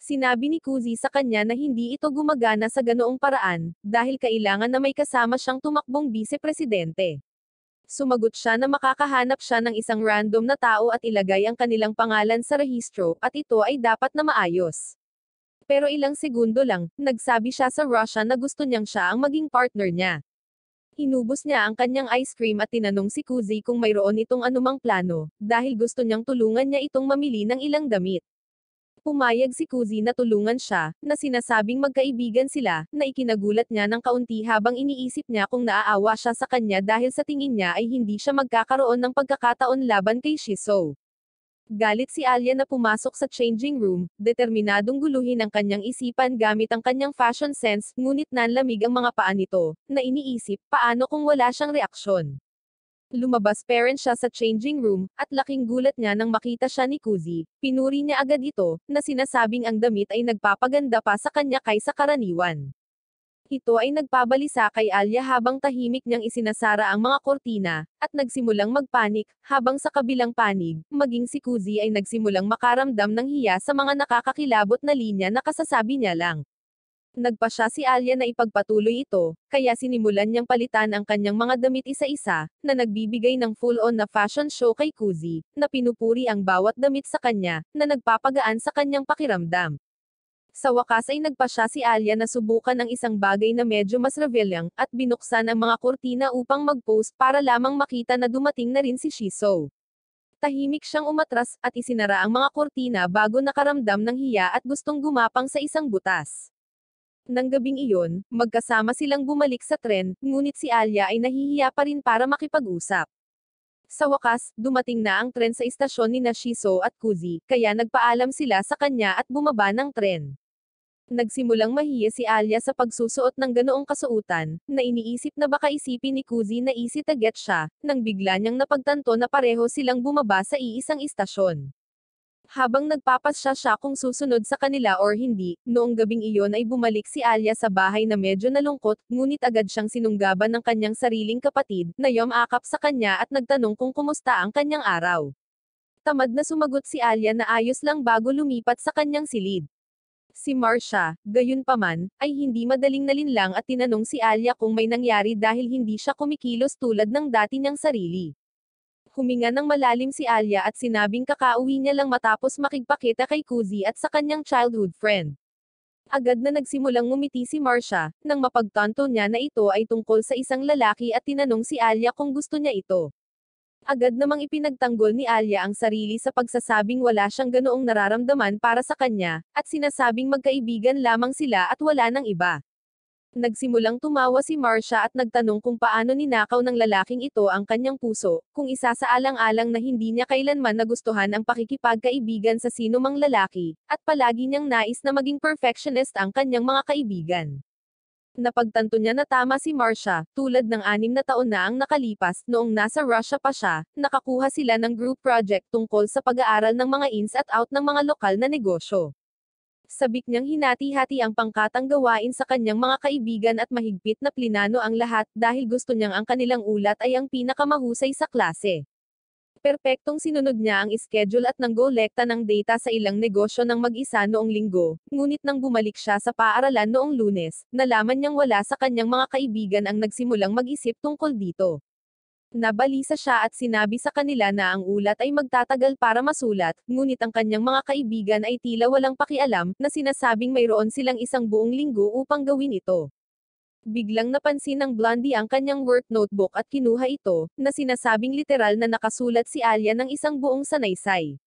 Sinabi ni Kuzi sa kanya na hindi ito gumagana sa ganoong paraan, dahil kailangan na may kasama siyang tumakbong bise-presidente. Sumagot siya na makakahanap siya ng isang random na tao at ilagay ang kanilang pangalan sa rehistro, at ito ay dapat na maayos. Pero ilang segundo lang, nagsabi siya sa Russia na gusto niyang siya ang maging partner niya. Inubos niya ang kanyang ice cream at tinanong si Kuzi kung mayroon itong anumang plano, dahil gusto niyang tulungan niya itong mamili ng ilang damit. Pumayag si Kuzi na tulungan siya, na sinasabing magkaibigan sila, na ikinagulat niya ng kaunti habang iniisip niya kung naaawa siya sa kanya dahil sa tingin niya ay hindi siya magkakaroon ng pagkakataon laban kay Shiso. Galit si Alia na pumasok sa changing room, determinadong guluhin ang kanyang isipan gamit ang kanyang fashion sense, ngunit nanlamig ang mga paa nito, na iniisip, paano kung wala siyang reaksyon. Lumabas parent siya sa changing room, at laking gulat niya nang makita siya ni Kuzi. Pinuri niya agad ito, na sinasabing ang damit ay nagpapaganda pa sa kanya kaysa karaniwan. Ito ay nagpabalisa kay Alia habang tahimik niyang isinasara ang mga kortina, at nagsimulang magpanik, habang sa kabilang panig, maging si Kuzi ay nagsimulang makaramdam ng hiya sa mga nakakakilabot na linya na kasasabi niya lang. Nagpasya si Alia na ipagpatuloy ito, kaya sinimulan niyang palitan ang kanyang mga damit isa-isa, na nagbibigay ng full-on na fashion show kay Kuzi, na pinupuri ang bawat damit sa kanya, na nagpapagaan sa kanyang pakiramdam. Sa wakas ay nagpasya si Alia na subukan ang isang bagay na medyo mas revealing, at binuksan ang mga kortina upang mag-post para lamang makita na dumating na rin si Shiso. Tahimik siyang umatras, at isinara ang mga kortina bago nakaramdam ng hiya at gustong gumapang sa isang butas. Nang gabing iyon, magkasama silang bumalik sa tren, ngunit si Alia ay nahihiya pa rin para makipag-usap. Sa wakas, dumating na ang tren sa istasyon ni Shiso at Kuzi, kaya nagpaalam sila sa kanya at bumaba ng tren. Nagsimulang mahiya si Alia sa pagsusuot ng ganoong kasuotan, na iniisip na baka isipin ni Kuzi na easy to get siya, nang bigla niyang napagtanto na pareho silang bumaba sa iisang istasyon. Habang nagpapasya siya kung susunod sa kanila or hindi, noong gabing iyon ay bumalik si Alia sa bahay na medyo nalungkot, ngunit agad siyang sinunggaban ng kanyang sariling kapatid, na yumakap sa kanya at nagtanong kung kumusta ang kanyang araw. Tamad na sumagot si Alia na ayos lang bago lumipat sa kanyang silid. Si Marcia, gayunpaman, ay hindi madaling nalinlang at tinanong si Alia kung may nangyari dahil hindi siya kumikilos tulad ng dati niyang sarili. Huminga ng malalim si Alia at sinabing kakauwi niya lang matapos makigpakita kay Kuzi at sa kanyang childhood friend. Agad na nagsimulang ngumiti si Marcia, nang mapagtanto niya na ito ay tungkol sa isang lalaki at tinanong si Alia kung gusto niya ito. Agad namang ipinagtanggol ni Alia ang sarili sa pagsasabing wala siyang ganoong nararamdaman para sa kanya, at sinasabing magkaibigan lamang sila at wala nang iba. Nagsimulang tumawa si Marcia at nagtanong kung paano ninakaw ng lalaking ito ang kanyang puso, kung isasaalang-alang na hindi niya kailanman nagustuhan ang pakikipagkaibigan sa sinumang lalaki, at palagi niyang nais na maging perfectionist ang kanyang mga kaibigan. Napagtanto niya na tama si Marcia, tulad ng 6 na taon na ang nakalipas, noong nasa Russia pa siya, nakakuha sila ng group project tungkol sa pag-aaral ng mga ins at out ng mga lokal na negosyo. Sabik niyang hinati-hati ang pangkatang gawain sa kanyang mga kaibigan at mahigpit na plinano ang lahat dahil gusto niyang ang kanilang ulat ay ang pinakamahusay sa klase. Perpektong sinunod niya ang schedule at nanggolekta ng data sa ilang negosyo ng mag-isa noong linggo, ngunit nang bumalik siya sa paaralan noong Lunes, nalaman niyang wala sa kanyang mga kaibigan ang nagsimulang mag-isip tungkol dito. Nabalisa siya at sinabi sa kanila na ang ulat ay magtatagal para masulat, ngunit ang kanyang mga kaibigan ay tila walang pakialam, na sinasabing mayroon silang isang buong linggo upang gawin ito. Biglang napansin ng Blondie ang kanyang work notebook at kinuha ito, na sinasabing literal na nakasulat si Alia ng isang buong sanaysay.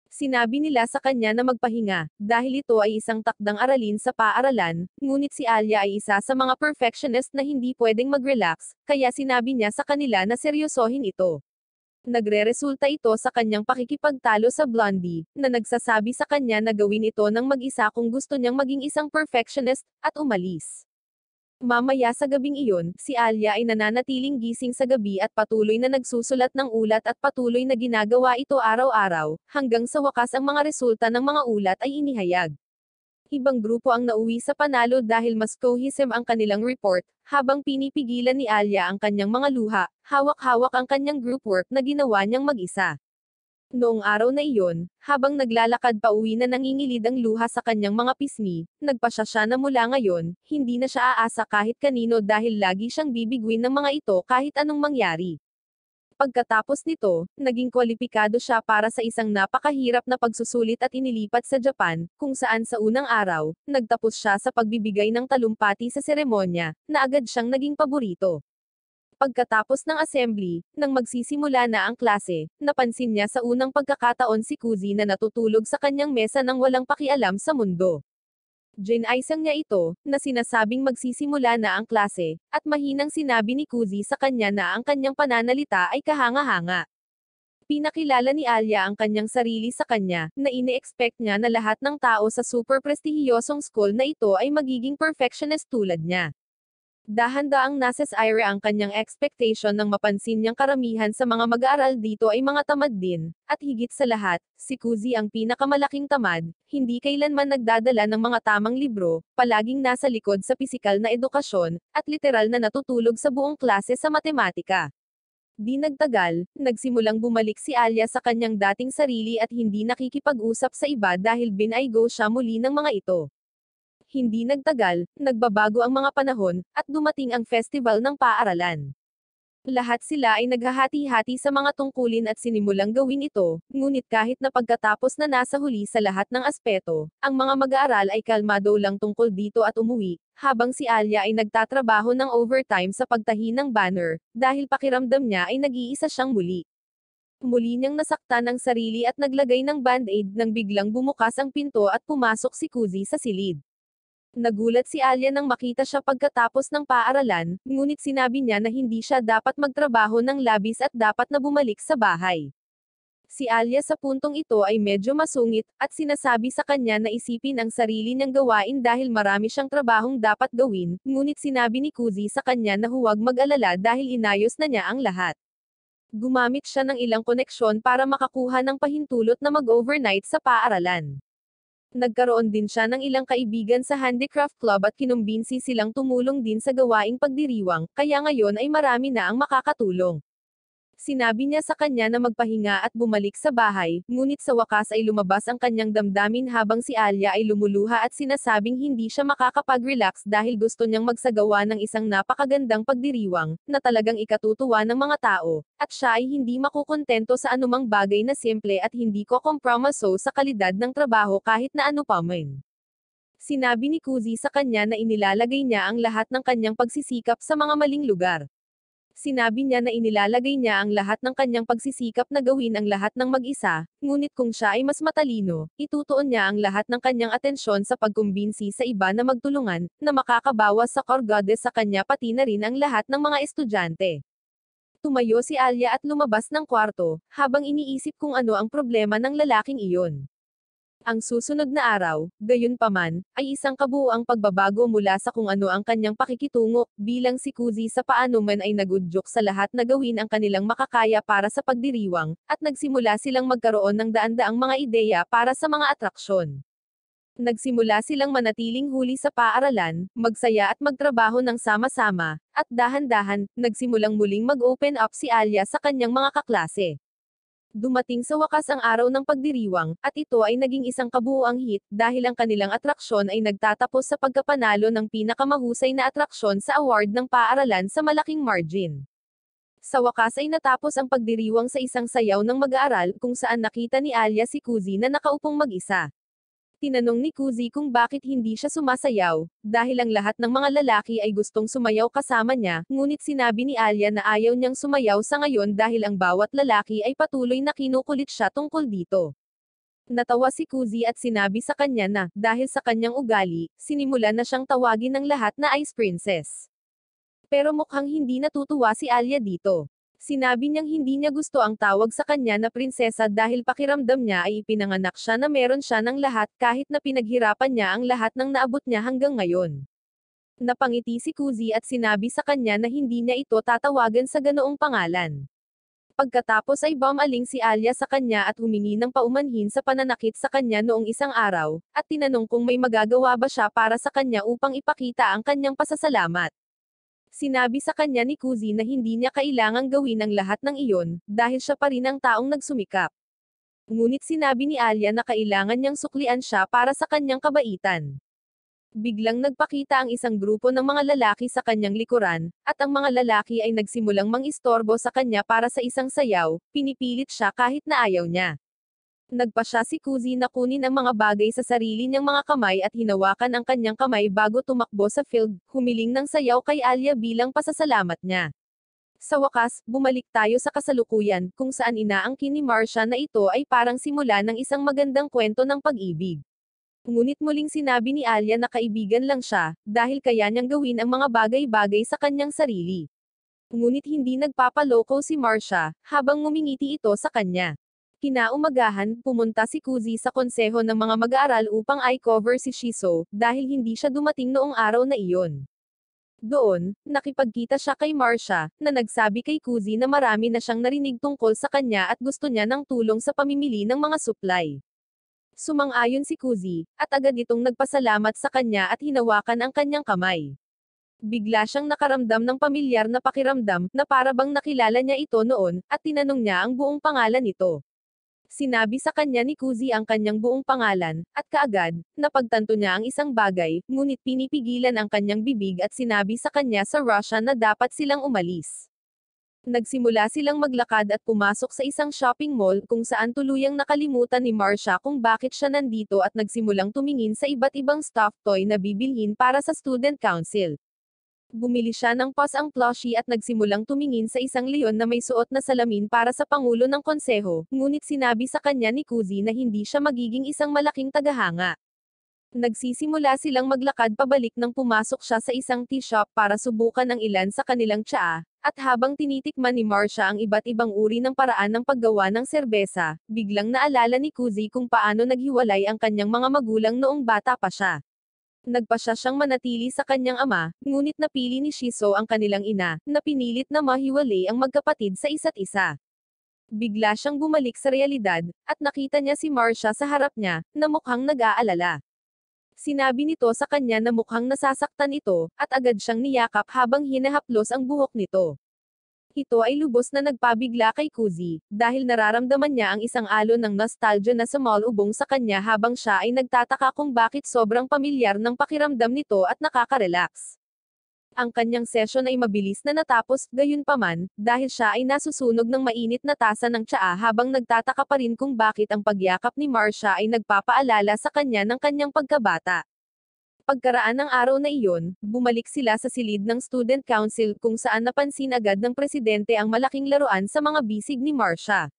Sinabi nila sa kanya na magpahinga, dahil ito ay isang takdang aralin sa paaralan, ngunit si Alia ay isa sa mga perfectionist na hindi pwedeng mag-relax, kaya sinabi niya sa kanila na seryosohin ito. Nagre-resulta ito sa kanyang pakikipagtalo sa Blondie, na nagsasabi sa kanya na gawin ito ng mag-isa kung gusto niyang maging isang perfectionist, at umalis. Mamaya sa gabing iyon, si Alia ay nananatiling gising sa gabi at patuloy na nagsusulat ng ulat at patuloy na ginagawa ito araw-araw, hanggang sa wakas ang mga resulta ng mga ulat ay inihayag. Ibang grupo ang nauwi sa panalo dahil mas cohesive ang kanilang report, habang pinipigilan ni Alia ang kanyang mga luha, hawak-hawak ang kanyang group work na ginawa niyang mag-isa. Noong araw na iyon, habang naglalakad pa uwi na nangingilid ang luha sa kanyang mga pisngi, nagpasya siya na mula ngayon, hindi na siya aasa kahit kanino dahil lagi siyang bibiguin ng mga ito kahit anong mangyari. Pagkatapos nito, naging kwalipikado siya para sa isang napakahirap na pagsusulit at inilipat sa Japan, kung saan sa unang araw, nagtapos siya sa pagbibigay ng talumpati sa seremonya, na agad siyang naging paborito. Pagkatapos ng assembly, nang magsisimula na ang klase, napansin niya sa unang pagkakataon si Kuzi na natutulog sa kanyang mesa nang walang pakialam sa mundo. Ginaisang niya ito, na sinasabing magsisimula na ang klase, at mahinang sinabi ni Kuzi sa kanya na ang kanyang pananalita ay kahanga-hanga. Pinakilala ni Alia ang kanyang sarili sa kanya, na ine-expect niya na lahat ng tao sa super prestihiyosong school na ito ay magiging perfectionist tulad niya. Dahan-daang nasesire ang kanyang expectation nang mapansin niyang karamihan sa mga mag-aaral dito ay mga tamad din, at higit sa lahat, si Kuzi ang pinakamalaking tamad, hindi kailanman nagdadala ng mga tamang libro, palaging nasa likod sa pisikal na edukasyon, at literal na natutulog sa buong klase sa matematika. Di nagtagal, nagsimulang bumalik si Alia sa kanyang dating sarili at hindi nakikipag-usap sa iba dahil binaygo siya muli ng mga ito. Hindi nagtagal, nagbabago ang mga panahon, at dumating ang festival ng paaralan. Lahat sila ay naghahati-hati sa mga tungkulin at sinimulang gawin ito, ngunit kahit na pagkatapos na nasa huli sa lahat ng aspeto, ang mga mag-aaral ay kalmado lang tungkol dito at umuwi, habang si Alia ay nagtatrabaho ng overtime sa pagtahi ng banner, dahil pakiramdam niya ay nag-iisa siyang muli. Muli niyang nasaktan ang sarili at naglagay ng band-aid nang biglang bumukas ang pinto at pumasok si Kuzi sa silid. Nagulat si Alia nang makita siya pagkatapos ng paaralan, ngunit sinabi niya na hindi siya dapat magtrabaho ng labis at dapat na bumalik sa bahay. Si Alia sa puntong ito ay medyo masungit, at sinasabi sa kanya na isipin ang sarili niyang gawain dahil marami siyang trabahong dapat gawin, ngunit sinabi ni Kuzi sa kanya na huwag mag-alala dahil inayos na niya ang lahat. Gumamit siya ng ilang koneksyon para makakuha ng pahintulot na mag-overnight sa paaralan. Nagkaroon din siya ng ilang kaibigan sa handicraft club at kinumbinsi silang tumulong din sa gawaing pagdiriwang, kaya ngayon ay marami na ang makakatulong. Sinabi niya sa kanya na magpahinga at bumalik sa bahay, ngunit sa wakas ay lumabas ang kanyang damdamin habang si Alia ay lumuluha at sinasabing hindi siya makakapag-relax dahil gusto niyang magsagawa ng isang napakagandang pagdiriwang, na talagang ikatutuwa ng mga tao, at siya ay hindi makukontento sa anumang bagay na simple at hindi ko kompromiso sa kalidad ng trabaho kahit na ano pa man. Sinabi ni Kuzi sa kanya na inilalagay niya ang lahat ng kanyang pagsisikap sa mga maling lugar. Sinabi niya na inilalagay niya ang lahat ng kanyang pagsisikap na gawin ang lahat ng mag-isa, ngunit kung siya ay mas matalino, itutuon niya ang lahat ng kanyang atensyon sa pagkumbinsi sa iba na magtulungan, na makakabawas sa core goddess sa kanya pati na rin ang lahat ng mga estudyante. Tumayo si Alia at lumabas ng kwarto, habang iniisip kung ano ang problema ng lalaking iyon. Ang susunod na araw, gayunpaman, ay isang kabuuang pagbabago mula sa kung ano ang kanyang pakikitungo, bilang si Kuzi sa paano man ay nagudyok sa lahat na gawin ang kanilang makakaya para sa pagdiriwang, at nagsimula silang magkaroon ng daan-daang mga ideya para sa mga atraksyon. Nagsimula silang manatiling huli sa paaralan, magsaya at magtrabaho ng sama-sama, at dahan-dahan, nagsimulang muling mag-open up si Alia sa kanyang mga kaklase. Dumating sa wakas ang araw ng pagdiriwang, at ito ay naging isang kabuuang hit, dahil ang kanilang atraksyon ay nagtatapos sa pagkapanalo ng pinakamahusay na atraksyon sa award ng paaralan sa malaking margin. Sa wakas ay natapos ang pagdiriwang sa isang sayaw ng mag-aaral, kung saan nakita ni Alia si Kuzi na nakaupong mag-isa. Tinanong ni Kuzi kung bakit hindi siya sumasayaw, dahil ang lahat ng mga lalaki ay gustong sumayaw kasama niya, ngunit sinabi ni Alia na ayaw niyang sumayaw sa ngayon dahil ang bawat lalaki ay patuloy na kinukulit siya tungkol dito. Natawa si Kuzi at sinabi sa kanya na, dahil sa kanyang ugali, sinimulan na siyang tawagin ng lahat na Ice Princess. Pero mukhang hindi natutuwa si Alia dito. Sinabi niyang hindi niya gusto ang tawag sa kanya na prinsesa dahil pakiramdam niya ay ipinanganak siya na meron siya ng lahat kahit na pinaghirapan niya ang lahat ng naabot niya hanggang ngayon. Napangiti si Kuzi at sinabi sa kanya na hindi niya ito tatawagan sa ganoong pangalan. Pagkatapos ay bumaling si Alia sa kanya at humingi ng paumanhin sa pananakit sa kanya noong isang araw, at tinanong kung may magagawa ba siya para sa kanya upang ipakita ang kanyang pasasalamat. Sinabi sa kanya ni Kuzi na hindi niya kailangang gawin ang lahat ng iyon, dahil siya pa rin ang taong nagsumikap. Ngunit sinabi ni Alia na kailangan niyang suklian siya para sa kanyang kabaitan. Biglang nagpakita ang isang grupo ng mga lalaki sa kanyang likuran, at ang mga lalaki ay nagsimulang mangistorbo sa kanya para sa isang sayaw, pinipilit siya kahit na ayaw niya. Nagpa siya si Kuzi na kunin ang mga bagay sa sarili niyang mga kamay at hinawakan ang kanyang kamay bago tumakbo sa field, humiling ng sayaw kay Alia bilang pasasalamat niya. Sa wakas, bumalik tayo sa kasalukuyan, kung saan inaangkin ni Marcia na ito ay parang simula ng isang magandang kwento ng pag-ibig. Ngunit muling sinabi ni Alia na kaibigan lang siya, dahil kaya niyang gawin ang mga bagay-bagay sa kanyang sarili. Ngunit hindi nagpapaloko si Marcia, habang ngumingiti ito sa kanya. Kinaumagahan, pumunta si Kuzi sa konseho ng mga mag-aaral upang i-cover si Shiso, dahil hindi siya dumating noong araw na iyon. Doon, nakipagkita siya kay Marcia, na nagsabi kay Kuzi na marami na siyang narinig tungkol sa kanya at gusto niya ng tulong sa pamimili ng mga supply. Sumang-ayon si Kuzi, at agad itong nagpasalamat sa kanya at hinawakan ang kanyang kamay. Bigla siyang nakaramdam ng pamilyar na pakiramdam, na para bang nakilala niya ito noon, at tinanong niya ang buong pangalan nito. Sinabi sa kanya ni Kuzi ang kanyang buong pangalan, at kaagad, napagtanto niya ang isang bagay, ngunit pinipigilan ang kanyang bibig at sinabi sa kanya sa Russia na dapat silang umalis. Nagsimula silang maglakad at pumasok sa isang shopping mall kung saan tuluyang nakalimutan ni Marcia kung bakit siya nandito at nagsimulang tumingin sa iba't ibang stuffed toy na bibilhin para sa student council. Bumili siya ng ang plushie at nagsimulang tumingin sa isang leon na may suot na salamin para sa pangulo ng konseho, ngunit sinabi sa kanya ni Kuzi na hindi siya magiging isang malaking tagahanga. Nagsisimula silang maglakad pabalik nang pumasok siya sa isang tea shop para subukan ang ilan sa kanilang tsaa, At habang tinitikman ni Marcia ang iba't ibang uri ng paraan ng paggawa ng serbesa, biglang naalala ni Kuzi kung paano naghiwalay ang kanyang mga magulang noong bata pa siya. Nagpasya siyang manatili sa kanyang ama, ngunit napili ni Shiso ang kanilang ina, na pinilit na mahiwalay ang magkapatid sa isa't isa. Bigla siyang bumalik sa realidad, at nakita niya si Marcia sa harap niya, na mukhang nag-aalala. Sinabi nito sa kanya na mukhang nasasaktan ito, at agad siyang niyakap habang hinahaplos ang buhok nito. Ito ay lubos na nagpabigla kay Kuzi, dahil nararamdaman niya ang isang alon ng nostalgia na sumalubong sa kanya habang siya ay nagtataka kung bakit sobrang pamilyar ng pakiramdam nito at nakaka-relax. Ang kanyang session ay mabilis na natapos, gayunpaman, dahil siya ay nasusunog ng mainit na tasa ng tsaa habang nagtataka pa rin kung bakit ang pagyakap ni Marcia ay nagpapaalala sa kanya ng kanyang pagkabata. Pagkaraan ng araw na iyon, bumalik sila sa silid ng student council kung saan napansin agad ng presidente ang malaking laruan sa mga bisig ni Marcia.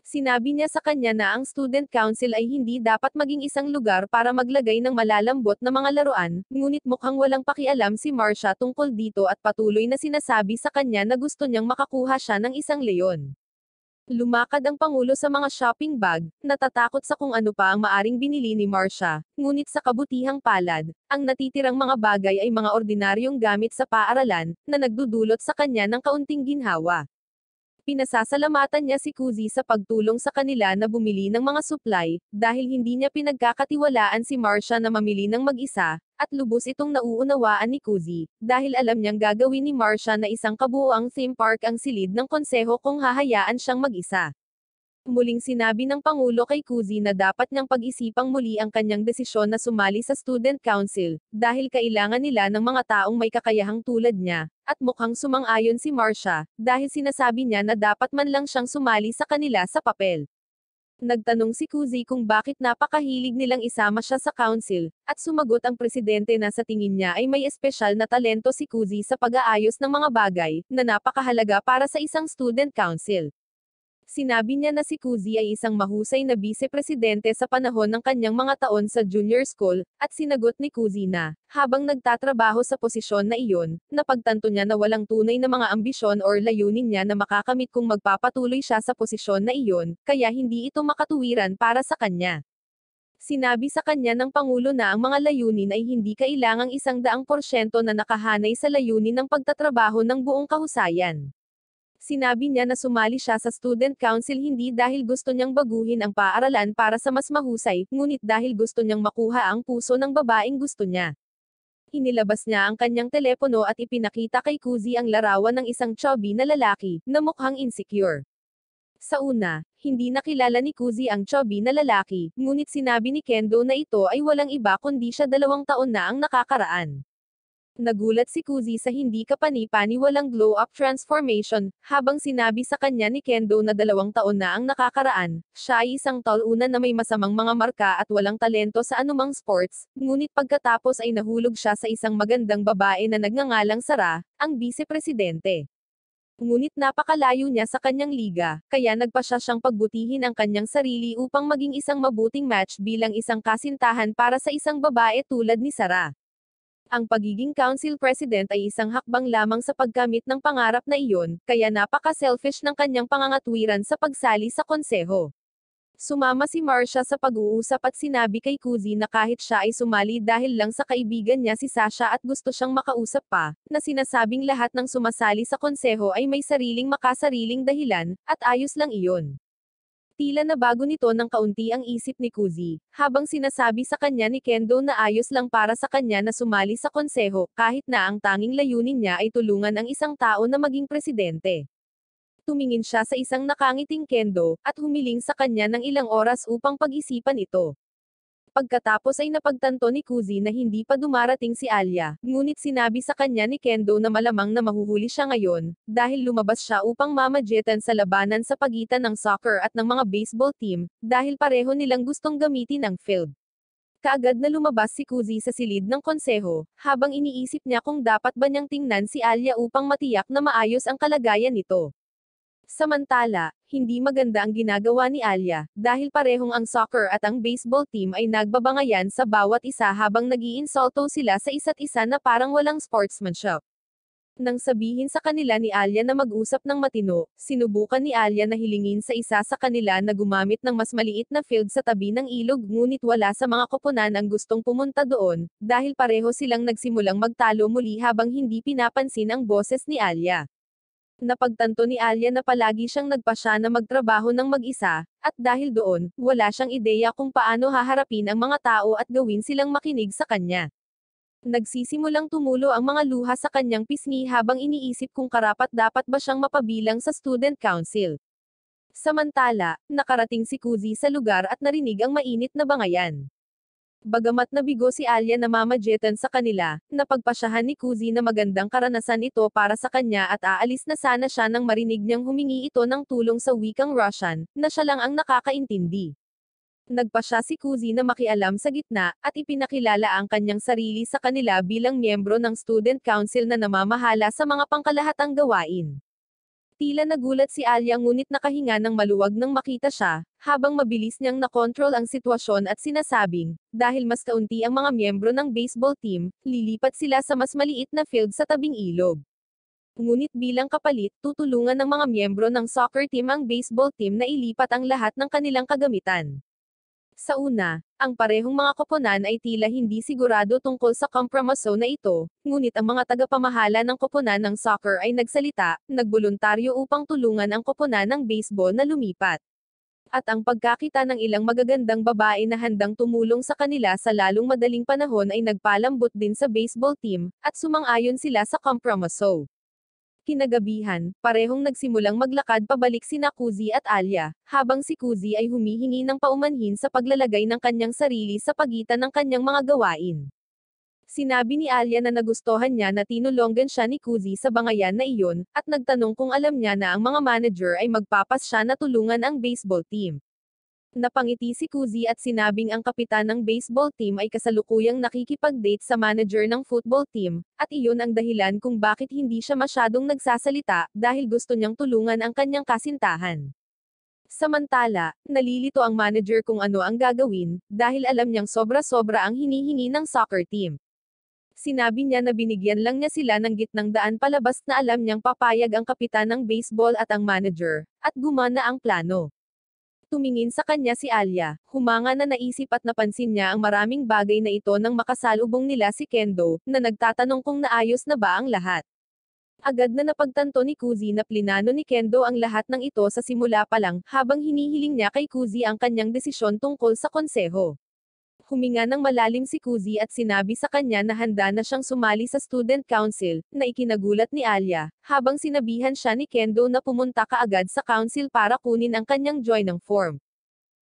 Sinabi niya sa kanya na ang student council ay hindi dapat maging isang lugar para maglagay ng malalambot na mga laruan, ngunit mukhang walang pakialam si Marcia tungkol dito at patuloy na sinasabi sa kanya na gusto niyang makakuha siya ng isang leon. Lumakad ang Pangulo sa mga shopping bag, natatakot sa kung ano pa ang maaring binili ni Marcia, ngunit sa kabutihang palad, ang natitirang mga bagay ay mga ordinaryong gamit sa paaralan, na nagdudulot sa kanya ng kaunting ginhawa. Pinasasalamatan niya si Kuzi sa pagtulong sa kanila na bumili ng mga supply, dahil hindi niya pinagkakatiwalaan si Marcia na mamili ng mag-isa, at lubos itong nauunawaan ni Kuzi, dahil alam niyang gagawin ni Marcia na isang kabuoang theme park ang silid ng konseho kung hahayaan siyang mag-isa. Muling sinabi ng Pangulo kay Kuzi na dapat niyang pag-isipang muli ang kanyang desisyon na sumali sa Student Council, dahil kailangan nila ng mga taong may kakayahang tulad niya, at mukhang sumang-ayon si Marcia, dahil sinasabi niya na dapat man lang siyang sumali sa kanila sa papel. Nagtanong si Kuzi kung bakit napakahilig nilang isama siya sa council, at sumagot ang presidente na sa tingin niya ay may espesyal na talento si Kuzi sa pag-aayos ng mga bagay, na napakahalaga para sa isang student council. Sinabi niya na si Kuzi ay isang mahusay na vice-presidente sa panahon ng kanyang mga taon sa junior school, at sinagot ni Kuzi na, habang nagtatrabaho sa posisyon na iyon, napagtanto niya na walang tunay na mga ambisyon or layunin niya na makakamit kung magpapatuloy siya sa posisyon na iyon, kaya hindi ito makatuwiran para sa kanya. Sinabi sa kanya ng Pangulo na ang mga layunin ay hindi kailangang 100% na nakahanay sa layunin ng pagtatrabaho ng buong kahusayan. Sinabi niya na sumali siya sa student council hindi dahil gusto niyang baguhin ang paaralan para sa mas mahusay, ngunit dahil gusto niyang makuha ang puso ng babaeng gusto niya. Inilabas niya ang kanyang telepono at ipinakita kay Kuzi ang larawan ng isang chubby na lalaki, na mukhang insecure. Sa una, hindi nakilala ni Kuzi ang chubby na lalaki, ngunit sinabi ni Kendo na ito ay walang iba kundi siya 2 taon na ang nakakaraan. Nagulat si Kuzi sa hindi kapani-paniwalang glow-up transformation, habang sinabi sa kanya ni Kendo na 2 taon na ang nakakaraan, siya ay isang talunan na may masamang mga marka at walang talento sa anumang sports, ngunit pagkatapos ay nahulog siya sa isang magandang babae na nagngangalang Sara, ang vice-presidente. Ngunit napakalayo niya sa kanyang liga, kaya nagpasya siyang pagbutihin ang kanyang sarili upang maging isang mabuting match bilang isang kasintahan para sa isang babae tulad ni Sara. Ang pagiging council president ay isang hakbang lamang sa pagkamit ng pangarap na iyon, kaya napaka-selfish ng kanyang pangangatwiran sa pagsali sa konseho. Sumama si Marcia sa pag-uusap at sinabi kay Kuzi na kahit siya ay sumali dahil lang sa kaibigan niya si Sasha at gusto siyang makausap pa, na sinasabing lahat ng sumasali sa konseho ay may sariling makasariling dahilan, at ayos lang iyon. Tila nabago nito ng kaunti ang isip ni Kuzi, habang sinasabi sa kanya ni Kendo na ayos lang para sa kanya na sumali sa konseho, kahit na ang tanging layunin niya ay tulungan ang isang tao na maging presidente. Tumingin siya sa isang nakangiting Kendo, at humiling sa kanya ng ilang oras upang pag-isipan ito. Pagkatapos ay napagtanto ni Kuzi na hindi pa dumarating si Alia, ngunit sinabi sa kanya ni Kendo na malamang na mahuhuli siya ngayon, dahil lumabas siya upang mamadyetan sa labanan sa pagitan ng soccer at ng mga baseball team, dahil pareho nilang gustong gamitin ang field. Kaagad na lumabas si Kuzi sa silid ng konseho, habang iniisip niya kung dapat ba niyang tingnan si Alia upang matiyak na maayos ang kalagayan nito. Samantala, hindi maganda ang ginagawa ni Alia, dahil parehong ang soccer at ang baseball team ay nagbabangayan sa bawat isa habang nag-iinsulto sila sa isa't isa na parang walang sportsmanship. Nang sabihin sa kanila ni Alya na mag-usap ng matino, sinubukan ni Alya na hilingin sa isa sa kanila na gumamit ng mas maliit na field sa tabi ng ilog ngunit wala sa mga koponan ang gustong pumunta doon, dahil pareho silang nagsimulang magtalo muli habang hindi pinapansin ang boses ni Alya. Napagtanto ni Alya na palagi siyang nagpasya na magtrabaho ng mag-isa, at dahil doon, wala siyang ideya kung paano haharapin ang mga tao at gawin silang makinig sa kanya. Nagsisimulang tumulo ang mga luha sa kanyang pisngi habang iniisip kung karapat-dapat ba siyang mapabilang sa student council. Samantala, nakarating si Kuzi sa lugar at narinig ang mainit na bangayan. Bagamat nabigo si Alya na mamajetan sa kanila, napagpasyahan ni Kuzi na magandang karanasan ito para sa kanya at aalis na sana siya nang marinig niyang humingi ito ng tulong sa wikang Russian, na siya lang ang nakakaintindi. Nagpasya si Kuzi na makialam sa gitna, at ipinakilala ang kanyang sarili sa kanila bilang miyembro ng student council na namamahala sa mga pangkalahatang gawain. Tila nagulat si Alya ngunit nakahinga ng maluwag nang makita siya, habang mabilis niyang nakontrol ang sitwasyon at sinasabing, dahil mas kaunti ang mga miyembro ng baseball team, lilipat sila sa mas maliit na field sa tabing ilog. Ngunit bilang kapalit, tutulungan ng mga miyembro ng soccer team ang baseball team na ilipat ang lahat ng kanilang kagamitan. Sa una, ang parehong mga koponan ay tila hindi sigurado tungkol sa kompromiso na ito, ngunit ang mga tagapamahala ng koponan ng soccer ay nagsalita, nagboluntaryo upang tulungan ang koponan ng baseball na lumipat. At ang pagkakita ng ilang magagandang babae na handang tumulong sa kanila sa lalong madaling panahon ay nagpalambot din sa baseball team, at sumang-ayon sila sa kompromiso. Kinagabihan, parehong nagsimulang maglakad pabalik sina Kuzi at Alya, habang si Kuzi ay humihingi ng paumanhin sa paglalagay ng kanyang sarili sa pagitan ng kanyang mga gawain. Sinabi ni Alya na nagustuhan niya na tinulungan siya ni Kuzi sa bangayan na iyon, at nagtanong kung alam niya na ang mga manager ay magpapas siya na tulungan ang baseball team. Napangiti si Kuzi at sinabing ang kapitan ng baseball team ay kasalukuyang nakikipag-date sa manager ng football team, at iyon ang dahilan kung bakit hindi siya masyadong nagsasalita, dahil gusto niyang tulungan ang kanyang kasintahan. Samantala, nalilito ang manager kung ano ang gagawin, dahil alam niyang sobra-sobra ang hinihingi ng soccer team. Sinabi niya na binigyan lang niya sila ng gitnang daan palabas na alam niyang papayag ang kapitan ng baseball at ang manager, at gumana ang plano. Tumingin sa kanya si Alya, humanga na naisip at napansin niya ang maraming bagay na ito nang makasalubong nila si Kendo, na nagtatanong kung naayos na ba ang lahat. Agad na napagtanto ni Kuzi na plinano ni Kendo ang lahat ng ito sa simula pa lang, habang hinihiling niya kay Kuzi ang kanyang desisyon tungkol sa konseho. Huminga ng malalim si Kuzi at sinabi sa kanya na handa na siyang sumali sa student council, na ikinagulat ni Alya, habang sinabihan siya ni Kendo na pumunta kaagad sa council para kunin ang kanyang join ng form.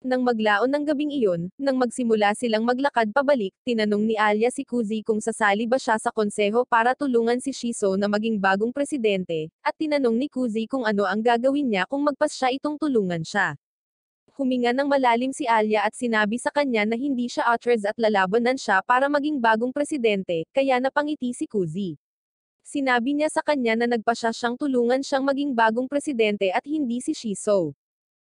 Nang maglaon ng gabing iyon, nang magsimula silang maglakad pabalik, tinanong ni Alya si Kuzi kung sasali ba siya sa konseho para tulungan si Shiso na maging bagong presidente, at tinanong ni Kuzi kung ano ang gagawin niya kung magpas siya itong tulungan siya. Huminga ng malalim si Alya at sinabi sa kanya na hindi siya outrage at lalabanan siya para maging bagong presidente, kaya napangiti si Kuzi. Sinabi niya sa kanya na nagpasya siyang tulungan siyang maging bagong presidente at hindi si Shiso.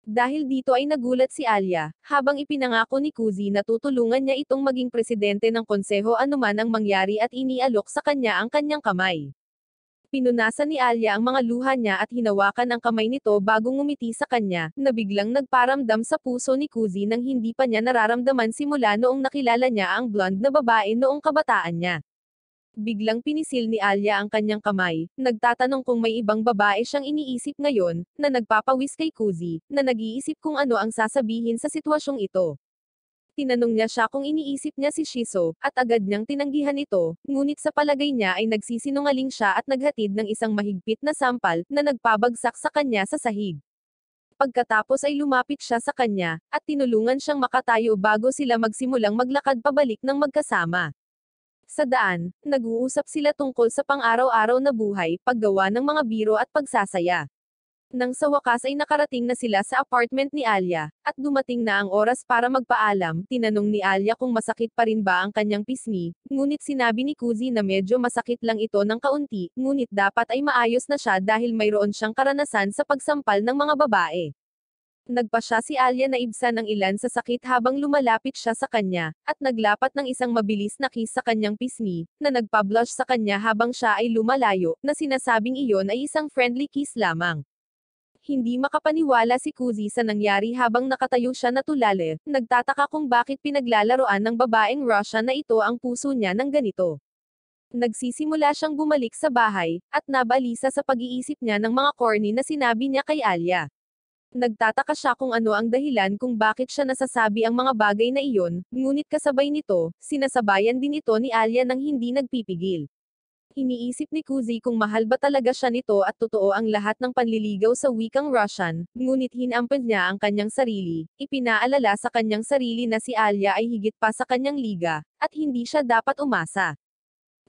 Dahil dito ay nagulat si Alya, habang ipinangako ni Kuzi na tutulungan niya itong maging presidente ng konseho anuman ang mangyari at inialok sa kanya ang kanyang kamay. Pinunasan ni Alya ang mga luha niya at hinawakan ang kamay nito bago ngumiti sa kanya, na biglang nagparamdam sa puso ni Kuzi nang hindi pa niya nararamdaman simula noong nakilala niya ang blonde na babae noong kabataan niya. Biglang pinisil ni Alya ang kanyang kamay, nagtatanong kung may ibang babae siyang iniisip ngayon, na nagpapawis kay Kuzi, na nag-iisip kung ano ang sasabihin sa sitwasyong ito. Tinanong niya siya kung iniisip niya si Shiso, at agad niyang tinanggihan ito, ngunit sa palagay niya ay nagsisinungaling siya at naghatid ng isang mahigpit na sampal, na nagpabagsak sa kanya sa sahig. Pagkatapos ay lumapit siya sa kanya, at tinulungan siyang makatayo bago sila magsimulang maglakad pabalik ng magkasama. Sa daan, nag-uusap sila tungkol sa pang-araw-araw na buhay, paggawa ng mga biro at pagsasaya. Nang sa wakas ay nakarating na sila sa apartment ni Alya, at dumating na ang oras para magpaalam, tinanong ni Alya kung masakit pa rin ba ang kanyang pisngi, ngunit sinabi ni Kuzi na medyo masakit lang ito ng kaunti, ngunit dapat ay maayos na siya dahil mayroon siyang karanasan sa pagsampal ng mga babae. Nagpasya si Alia na ibsan ang ilan sa sakit habang lumalapit siya sa kanya, at naglapat ng isang mabilis na kiss sa kanyang pisngi, na nagpa-blush sa kanya habang siya ay lumalayo, na sinasabing iyon ay isang friendly kiss lamang. Hindi makapaniwala si Kuzi sa nangyari habang nakatayo siya na tulale, nagtataka kung bakit pinaglalaroan ng babaeng Russian na ito ang puso niya ng ganito. Nagsisimula siyang bumalik sa bahay, at nabalisa sa pag-iisip niya ng mga corny na sinabi niya kay Alia. Nagtataka siya kung ano ang dahilan kung bakit siya nasasabi ang mga bagay na iyon, ngunit kasabay nito, sinasabayan din ito ni Alia nang hindi nagpipigil. Iniisip ni Kuzi kung mahal ba talaga siya nito at totoo ang lahat ng panliligaw sa wikang Russian, ngunit hinampad niya ang kanyang sarili, ipinaalala sa kanyang sarili na si Alia ay higit pa sa kanyang liga, at hindi siya dapat umasa.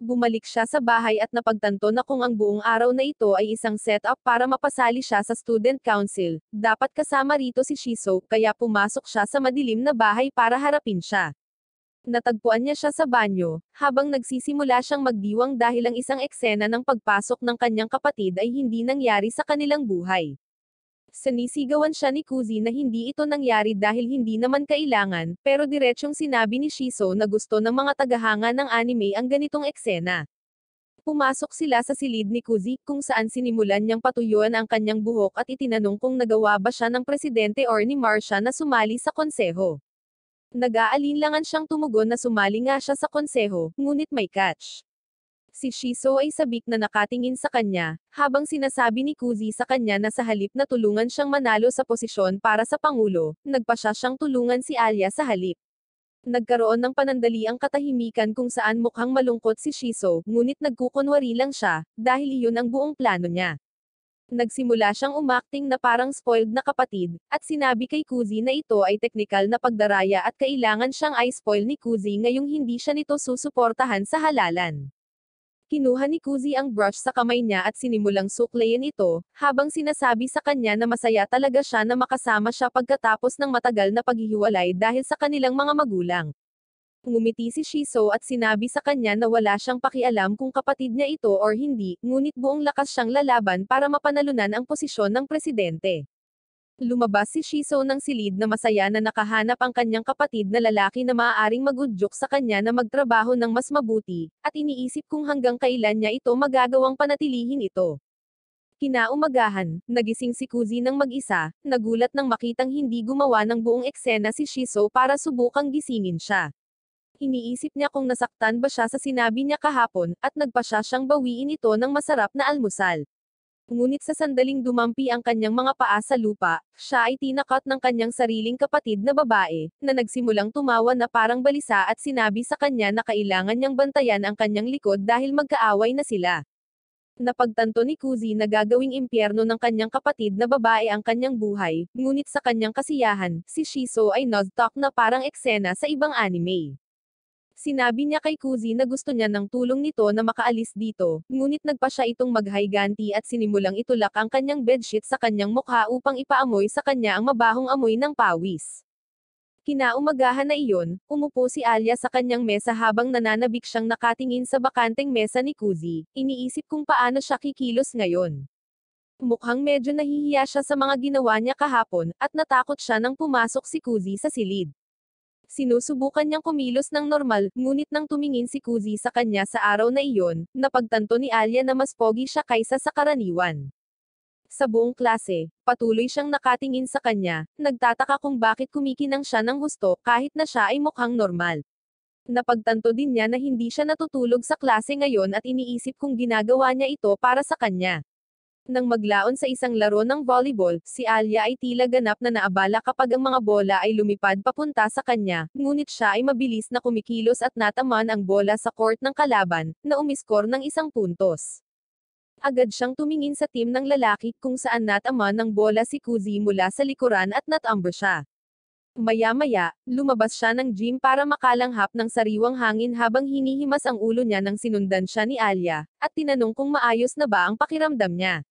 Bumalik siya sa bahay at napagtanto na kung ang buong araw na ito ay isang setup para mapasali siya sa student council, dapat kasama rito si Shiso, kaya pumasok siya sa madilim na bahay para harapin siya. Natagpuan niya siya sa banyo, habang nagsisimula siyang magdiwang dahil ang isang eksena ng pagpasok ng kanyang kapatid ay hindi nangyari sa kanilang buhay. Sinisigawan siya ni Kuzi na hindi ito nangyari dahil hindi naman kailangan, pero diretsyong sinabi ni Shiso na gusto ng mga tagahanga ng anime ang ganitong eksena. Pumasok sila sa silid ni Kuzi, kung saan sinimulan niyang patuyuan ang kanyang buhok at itinanong kung nagawa ba siya ng presidente or ni Marcia na sumali sa konseho. Nag-aalinlangan siyang tumugon na sumali nga siya sa konseho, ngunit may catch. Si Shiso ay sabik na nakatingin sa kanya, habang sinasabi ni Kuzi sa kanya na sa halip na tulungan siyang manalo sa posisyon para sa Pangulo, nagpasya siyang tulungan si Alia sa halip. Nagkaroon ng panandaliang katahimikan kung saan mukhang malungkot si Shiso, ngunit nagkukunwari lang siya, dahil iyon ang buong plano niya. Nagsimula siyang umakting na parang spoiled na kapatid, at sinabi kay Kuzi na ito ay teknikal na pagdaraya at kailangan siyang i-spoil ni Kuzi ngayong hindi siya nito susuportahan sa halalan. Kinuha ni Kuzi ang brush sa kamay niya at sinimulang suklayin ito, habang sinasabi sa kanya na masaya talaga siya na makasama siya pagkatapos ng matagal na paghihiwalay dahil sa kanilang mga magulang. Ngumiti si Shiso at sinabi sa kanya na wala siyang pakialam kung kapatid niya ito or hindi, ngunit buong lakas siyang lalaban para mapanalunan ang posisyon ng presidente. Lumabas si Shiso ng silid na masaya na nakahanap ang kanyang kapatid na lalaki na maaaring magudyok sa kanya na magtrabaho ng mas mabuti, at iniisip kung hanggang kailan niya ito magagawang panatilihin ito. Kinaumagahan, nagising si Kuzi ng mag-isa, nagulat nang makitang hindi gumawa ng buong eksena si Shiso para subukang gisingin siya. Iniisip niya kung nasaktan ba siya sa sinabi niya kahapon, at nagpasya siyang bawiin ito ng masarap na almusal. Ngunit sa sandaling dumampi ang kanyang mga paa sa lupa, siya ay tinakot ng kanyang sariling kapatid na babae, na nagsimulang tumawa na parang balisa at sinabi sa kanya na kailangan niyang bantayan ang kanyang likod dahil magkaaway na sila. Napagtanto ni Kuzi na gagawing impyerno ng kanyang kapatid na babae ang kanyang buhay, ngunit sa kanyang kasiyahan, si Shiso ay nod-talk na parang eksena sa ibang anime. Sinabi niya kay Kuzi na gusto niya ng tulong nito na makaalis dito, ngunit nagpa siya itong maghiganti at sinimulang itulak ang kanyang bedsheet sa kanyang mukha upang ipaamoy sa kanya ang mabahong amoy ng pawis. Kinaumagahan na iyon, umupo si Alia sa kanyang mesa habang nananabik siyang nakatingin sa bakanteng mesa ni Kuzi, iniisip kung paano siya kikilos ngayon. Mukhang medyo nahihiya siya sa mga ginawa niya kahapon, at natakot siya nang pumasok si Kuzi sa silid. Sinusubukan niyang kumilos ng normal, ngunit nang tumingin si Kuzi sa kanya sa araw na iyon, napagtanto ni Alia na mas pogi siya kaysa sa karaniwan. Sa buong klase, patuloy siyang nakatingin sa kanya, nagtataka kung bakit kumikinang siya ng husto kahit na siya ay mukhang normal. Napagtanto din niya na hindi siya natutulog sa klase ngayon at iniisip kung ginagawa niya ito para sa kanya. Nang maglaon sa isang laro ng volleyball, si Alia ay tila ganap na naabala kapag ang mga bola ay lumipad papunta sa kanya, ngunit siya ay mabilis na kumikilos at nataman ang bola sa court ng kalaban, na umiskor ng 1 puntos. Agad siyang tumingin sa team ng lalaki kung saan nataman ng bola si Kuzi mula sa likuran at natamber siya. Maya-maya, lumabas siya ng gym para makalanghap ng sariwang hangin habang hinihimas ang ulo niya nang sinundan siya ni Alia, at tinanong kung maayos na ba ang pakiramdam niya.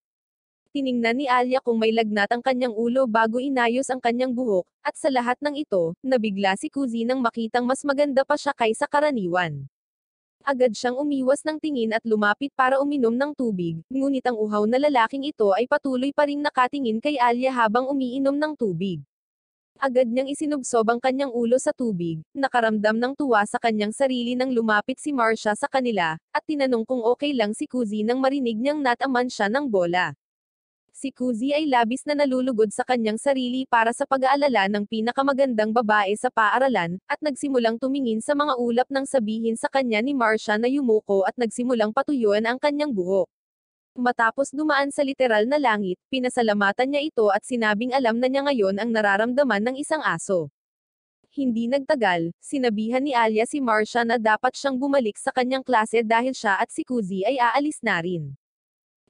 Tiningnan ni Alia kung may lagnat ang kanyang ulo bago inayos ang kanyang buhok, at sa lahat ng ito, nabigla si Kuzi nang makitang mas maganda pa siya kaysa karaniwan. Agad siyang umiwas ng tingin at lumapit para uminom ng tubig, ngunit ang uhaw na lalaking ito ay patuloy pa ring nakatingin kay Alia habang umiinom ng tubig. Agad niyang isinubsob ang kanyang ulo sa tubig, nakaramdam ng tuwa sa kanyang sarili nang lumapit si Marcia sa kanila, at tinanong kung okay lang si Kuzi nang marinig niyang nataman siya ng bola. Si Kuzi ay labis na nalulugod sa kanyang sarili para sa pag-aalala ng pinakamagandang babae sa paaralan, at nagsimulang tumingin sa mga ulap nang sabihin sa kanya ni Marcia na yumuko at nagsimulang patuyuan ang kanyang buhok. Matapos dumaan sa literal na langit, pinasalamatan niya ito at sinabing alam na niya ngayon ang nararamdaman ng isang aso. Hindi nagtagal, sinabihan ni Alia si Marcia na dapat siyang bumalik sa kanyang klase dahil siya at si Kuzi ay aalis na rin.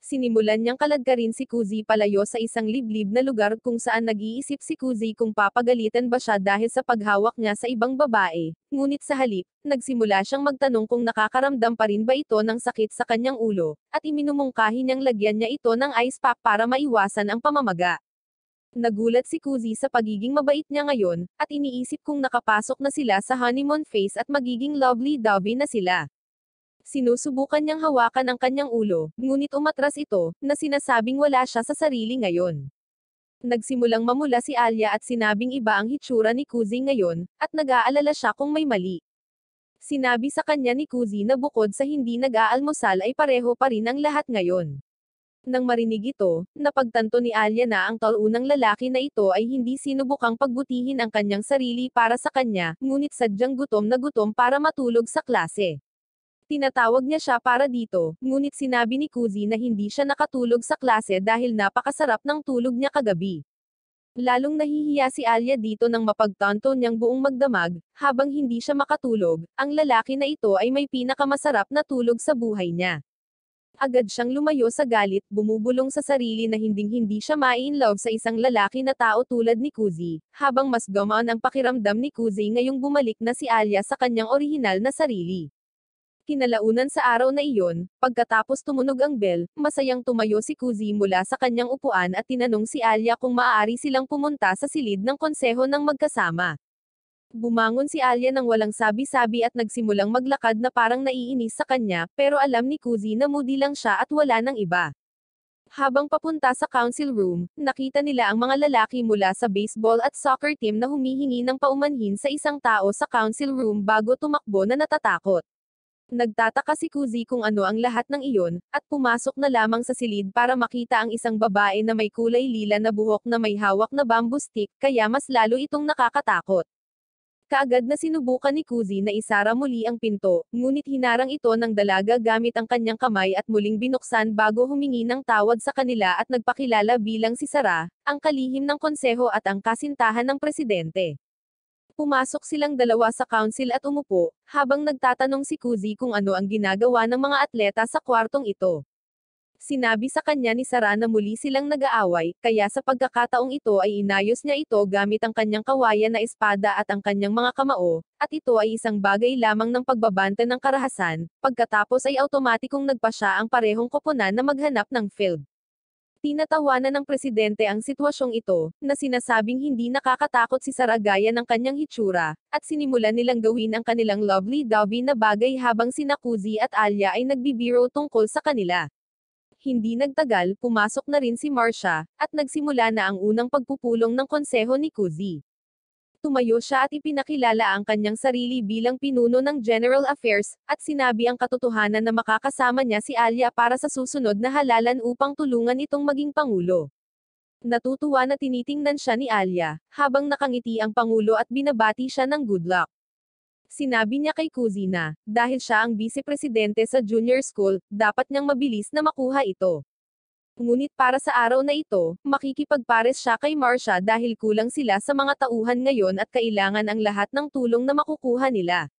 Sinimulan niyang kaladkarin si Kuzi palayo sa isang liblib na lugar kung saan nag-iisip si Kuzi kung papagalitan ba siya dahil sa paghawak niya sa ibang babae, ngunit sa halip, nagsimula siyang magtanong kung nakakaramdam pa rin ba ito ng sakit sa kanyang ulo, at iminumungkahi niyang lagyan niya ito ng ice pack para maiwasan ang pamamaga. Nagulat si Kuzi sa pagiging mabait niya ngayon, at iniisip kung nakapasok na sila sa honeymoon phase at magiging lovely-dovey na sila. Sinusubukan niyang hawakan ang kanyang ulo, ngunit umatras ito, na sinasabing wala siya sa sarili ngayon. Nagsimulang mamula si Alia at sinabing iba ang hitsura ni Kuzi ngayon, at nag-aalala siya kung may mali. Sinabi sa kanya ni Kuzi na bukod sa hindi nag-aalmusal ay pareho pa rin ang lahat ngayon. Nang marinig ito, napagtanto ni Alia na ang taunang lalaki na ito ay hindi sinubukang pagbutihin ang kanyang sarili para sa kanya, ngunit sadyang gutom na gutom para matulog sa klase. Tinatawag niya siya para dito, ngunit sinabi ni Kuzi na hindi siya nakatulog sa klase dahil napakasarap ng tulog niya kagabi. Lalong nahihiya si Alia dito nang mapagtanto niyang buong magdamag, habang hindi siya makatulog, ang lalaki na ito ay may pinakamasarap na tulog sa buhay niya. Agad siyang lumayo sa galit, bumubulong sa sarili na hinding-hindi siya ma-in-love sa isang lalaki na tao tulad ni Kuzi, habang mas gumaan ang pakiramdam ni Kuzi ngayong bumalik na si Alia sa kanyang orihinal na sarili. Kinalaunan sa araw na iyon, pagkatapos tumunog ang bell, masayang tumayo si Kuzi mula sa kanyang upuan at tinanong si Alia kung maaari silang pumunta sa silid ng konseho ng magkasama. Bumangon si Alia nang walang sabi-sabi at nagsimulang maglakad na parang naiinis sa kanya, pero alam ni Kuzi na moody lang siya at wala nang iba. Habang papunta sa council room, nakita nila ang mga lalaki mula sa baseball at soccer team na humihingi ng paumanhin sa isang tao sa council room bago tumakbo na natatakot. Nagtataka si Kuzi kung ano ang lahat ng iyon, at pumasok na lamang sa silid para makita ang isang babae na may kulay lila na buhok na may hawak na bamboo stick, kaya mas lalo itong nakakatakot. Kaagad na sinubukan ni Kuzi na isara muli ang pinto, ngunit hinarang ito ng dalaga gamit ang kanyang kamay at muling binuksan bago humingi ng tawad sa kanila at nagpakilala bilang si Sara, ang kalihim ng konseho at ang kasintahan ng presidente. Pumasok silang dalawa sa council at umupo, habang nagtatanong si Kuzi kung ano ang ginagawa ng mga atleta sa kwartong ito. Sinabi sa kanya ni Sara na muli silang nag-aaway, kaya sa pagkakataong ito ay inayos niya ito gamit ang kanyang kawayan na espada at ang kanyang mga kamao, at ito ay isang bagay lamang ng pagbabanta ng karahasan, pagkatapos ay automatikong nagpa siya ang parehong koponan na maghanap ng field. Tinatawanan ng presidente ang sitwasyong ito, na sinasabing hindi nakakatakot si Sara gaya ng kanyang hitsura, at sinimulan nilang gawin ang kanilang lovely-dovey na bagay habang sina Kuzi at Alia ay nagbibiro tungkol sa kanila. Hindi nagtagal, pumasok na rin si Marcia, at nagsimula na ang unang pagpupulong ng konseho ni Kuzi. Tumayo siya at ipinakilala ang kanyang sarili bilang pinuno ng General Affairs, at sinabi ang katotohanan na makakasama niya si Alia para sa susunod na halalan upang tulungan itong maging pangulo. Natutuwa na tinitingnan siya ni Alia, habang nakangiti ang pangulo at binabati siya ng good luck. Sinabi niya kay Kuzi na, dahil siya ang vice-presidente sa junior school, dapat niyang mabilis na makuha ito. Ngunit para sa araw na ito, makikipagpares siya kay Marcia dahil kulang sila sa mga tauhan ngayon at kailangan ang lahat ng tulong na makukuha nila.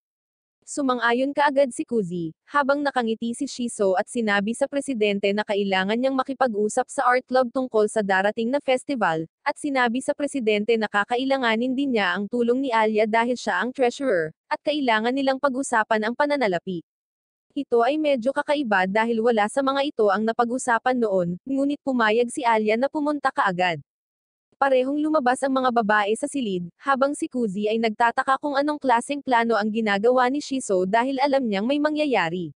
Sumang-ayon kaagad si Kuzi, habang nakangiti si Shiso at sinabi sa presidente na kailangan niyang makipag-usap sa art club tungkol sa darating na festival, at sinabi sa presidente na kakailanganin din niya ang tulong ni Alia dahil siya ang treasurer, at kailangan nilang pag-usapan ang pananalapi. Ito ay medyo kakaiba dahil wala sa mga ito ang napag-usapan noon, ngunit pumayag si Alia na pumunta kaagad. parehong lumabas ang mga babae sa silid, habang si Kuzi ay nagtataka kung anong klaseng plano ang ginagawa ni Shiso dahil alam niyang may mangyayari.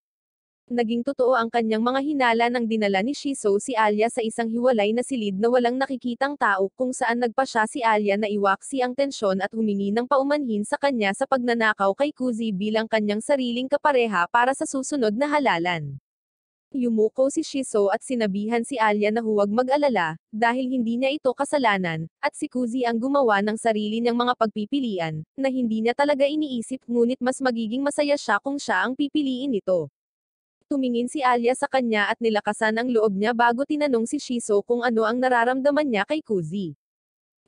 Naging totoo ang kanyang mga hinala nang dinala ni Shiso si Alia sa isang hiwalay na silid na walang nakikitang tao, kung saan nagpasya si Alia na iwaksi ang tensyon at humingi ng paumanhin sa kanya sa pagnanakaw kay Kuzi bilang kanyang sariling kapareha para sa susunod na halalan. Yumuko si Shiso at sinabihan si Alia na huwag mag-alala, dahil hindi niya ito kasalanan, at si Kuzi ang gumawa ng sarili niyang mga pagpipilian, na hindi niya talaga iniisip, ngunit mas magiging masaya siya kung siya ang pipiliin nito. Tumingin si Alia sa kanya at nilakasan ang loob niya bago tinanong si Shiso kung ano ang nararamdaman niya kay Kuzi.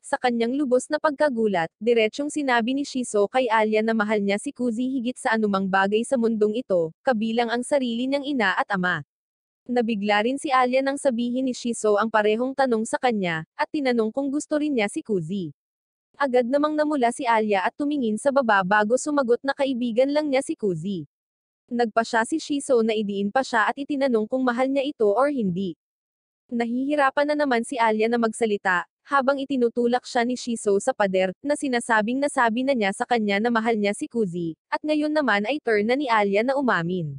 Sa kanyang lubos na pagkagulat, diretsyong sinabi ni Shiso kay Alia na mahal niya si Kuzi higit sa anumang bagay sa mundong ito, kabilang ang sarili niyang ina at ama. Nabigla rin si Alia nang sabihin ni Shiso ang parehong tanong sa kanya, at tinanong kung gusto rin niya si Kuzi. Agad namang namula si Alia at tumingin sa baba bago sumagot na kaibigan lang niya si Kuzi. Nagpasya si Shiso na idiin pa siya at itinanong kung mahal niya ito or hindi. Nahihirapan na naman si Alia na magsalita, habang itinutulak siya ni Shiso sa pader, na sinasabing nasabi na niya sa kanya na mahal niya si Kuzi, at ngayon naman ay turn na ni Alia na umamin.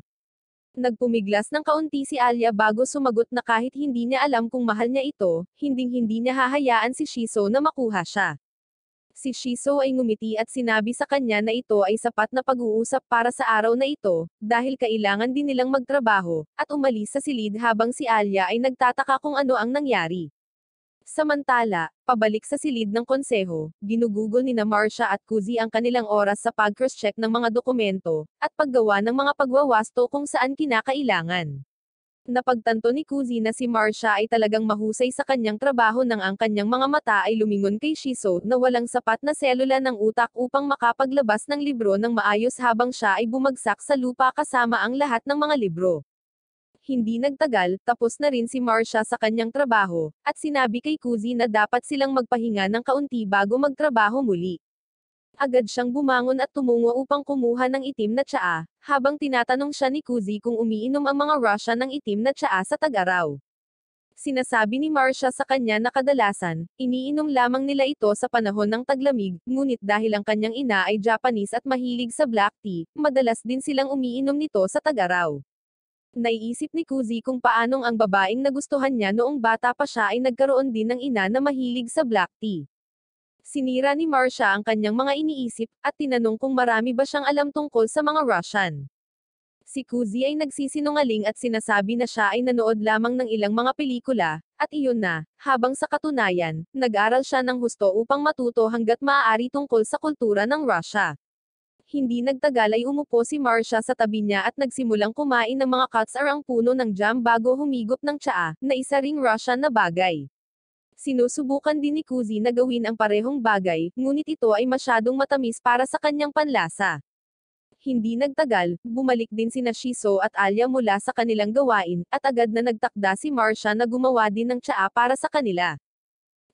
Nagpumiglas ng kaunti si Alia bago sumagot na kahit hindi niya alam kung mahal niya ito, hinding-hindi niya hahayaan si Shiso na makuha siya. Si Shiso ay ngumiti at sinabi sa kanya na ito ay sapat na pag-uusap para sa araw na ito, dahil kailangan din nilang magtrabaho, at umalis sa silid habang si Alia ay nagtataka kung ano ang nangyari. Samantala, pabalik sa silid ng konseho, ginugugol ni na Marcia at Kuzi ang kanilang oras sa pag-cross-check ng mga dokumento, at paggawa ng mga pagwawasto kung saan kinakailangan. Napagtanto ni Kuzi na si Marcia ay talagang mahusay sa kanyang trabaho nang ang kanyang mga mata ay lumingon kay Shiso na walang sapat na selula ng utak upang makapaglabas ng libro ng maayos habang siya ay bumagsak sa lupa kasama ang lahat ng mga libro. Hindi nagtagal, tapos na rin si Marcia sa kanyang trabaho, at sinabi kay Kuzi na dapat silang magpahinga ng kaunti bago magtrabaho muli. Agad siyang bumangon at tumungo upang kumuha ng itim na tsaa, habang tinatanong siya ni Kuzi kung umiinom ang mga Russian ng itim na tsaa sa tag-araw. Sinasabi ni Marcia sa kanya na kadalasan, iniinom lamang nila ito sa panahon ng taglamig, ngunit dahil ang kanyang ina ay Japanese at mahilig sa black tea, madalas din silang umiinom nito sa tag-araw. Naiisip ni Kuzi kung paanong ang babaeng nagustuhan niya noong bata pa siya ay nagkaroon din ng ina na mahilig sa black tea. Sinira ni Marcia ang kanyang mga iniisip, at tinanong kung marami ba siyang alam tungkol sa mga Russian. Si Kuzi ay nagsisinungaling at sinasabi na siya ay nanood lamang ng ilang mga pelikula, at iyon na, habang sa katunayan, nag-aral siya ng husto upang matuto hanggat maaari tungkol sa kultura ng Russia. Hindi nagtagal ay umupo si Marcia sa tabi niya at nagsimulang kumain ng mga katsarang puno ng jam bago humigop ng tsaa, na isa ring Russian na bagay. Sinusubukan din ni Kuzi na gawin ang parehong bagay, ngunit ito ay masyadong matamis para sa kanyang panlasa. Hindi nagtagal, bumalik din sina Shiso at Alia mula sa kanilang gawain, at agad na nagtakda si Marcia na gumawa din ng tsaa para sa kanila.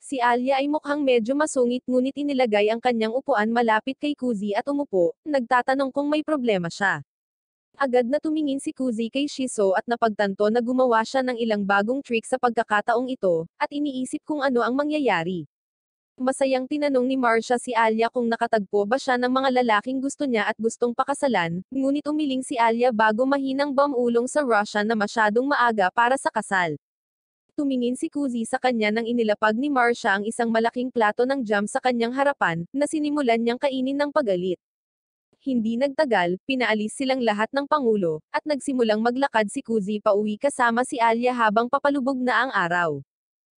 Si Alia ay mukhang medyo masungit ngunit inilagay ang kanyang upuan malapit kay Kuzi at umupo, nagtatanong kung may problema siya. Agad na tumingin si Kuzi kay Shiso at napagtanto na gumawa siya ng ilang bagong trick sa pagkakataong ito, at iniisip kung ano ang mangyayari. Masayang tinanong ni Marcia si Alia kung nakatagpo ba siya ng mga lalaking gusto niya at gustong pakasalan, ngunit umiling si Alia bago mahinang bumulong sa Russia na masyadong maaga para sa kasal. Tumingin si Kuzi sa kanya nang inilapag ni Marcia ang isang malaking plato ng jam sa kanyang harapan, na sinimulan niyang kainin ng pagalit. Hindi nagtagal, pinaalis silang lahat ng pangulo, at nagsimulang maglakad si Kuzi pauwi kasama si Alia habang papalubog na ang araw.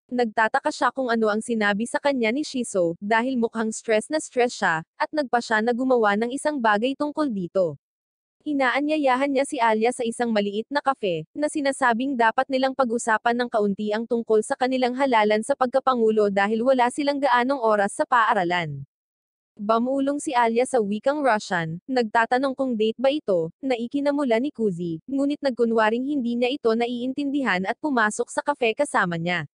Nagtataka siya kung ano ang sinabi sa kanya ni Shiso, dahil mukhang stress na stress siya, at nagpa siya na gumawa ng isang bagay tungkol dito. Inaanyayahan niya si Alia sa isang maliit na kafe, na sinasabing dapat nilang pag-usapan ng kaunti ang tungkol sa kanilang halalan sa pagkapangulo dahil wala silang gaanong oras sa paaralan. Bumulong si Alia sa wikang Russian, nagtatanong kung date ba ito, na ikinamula ni Kuzi, ngunit nagkunwaring hindi niya ito naiintindihan at pumasok sa kafe kasama niya.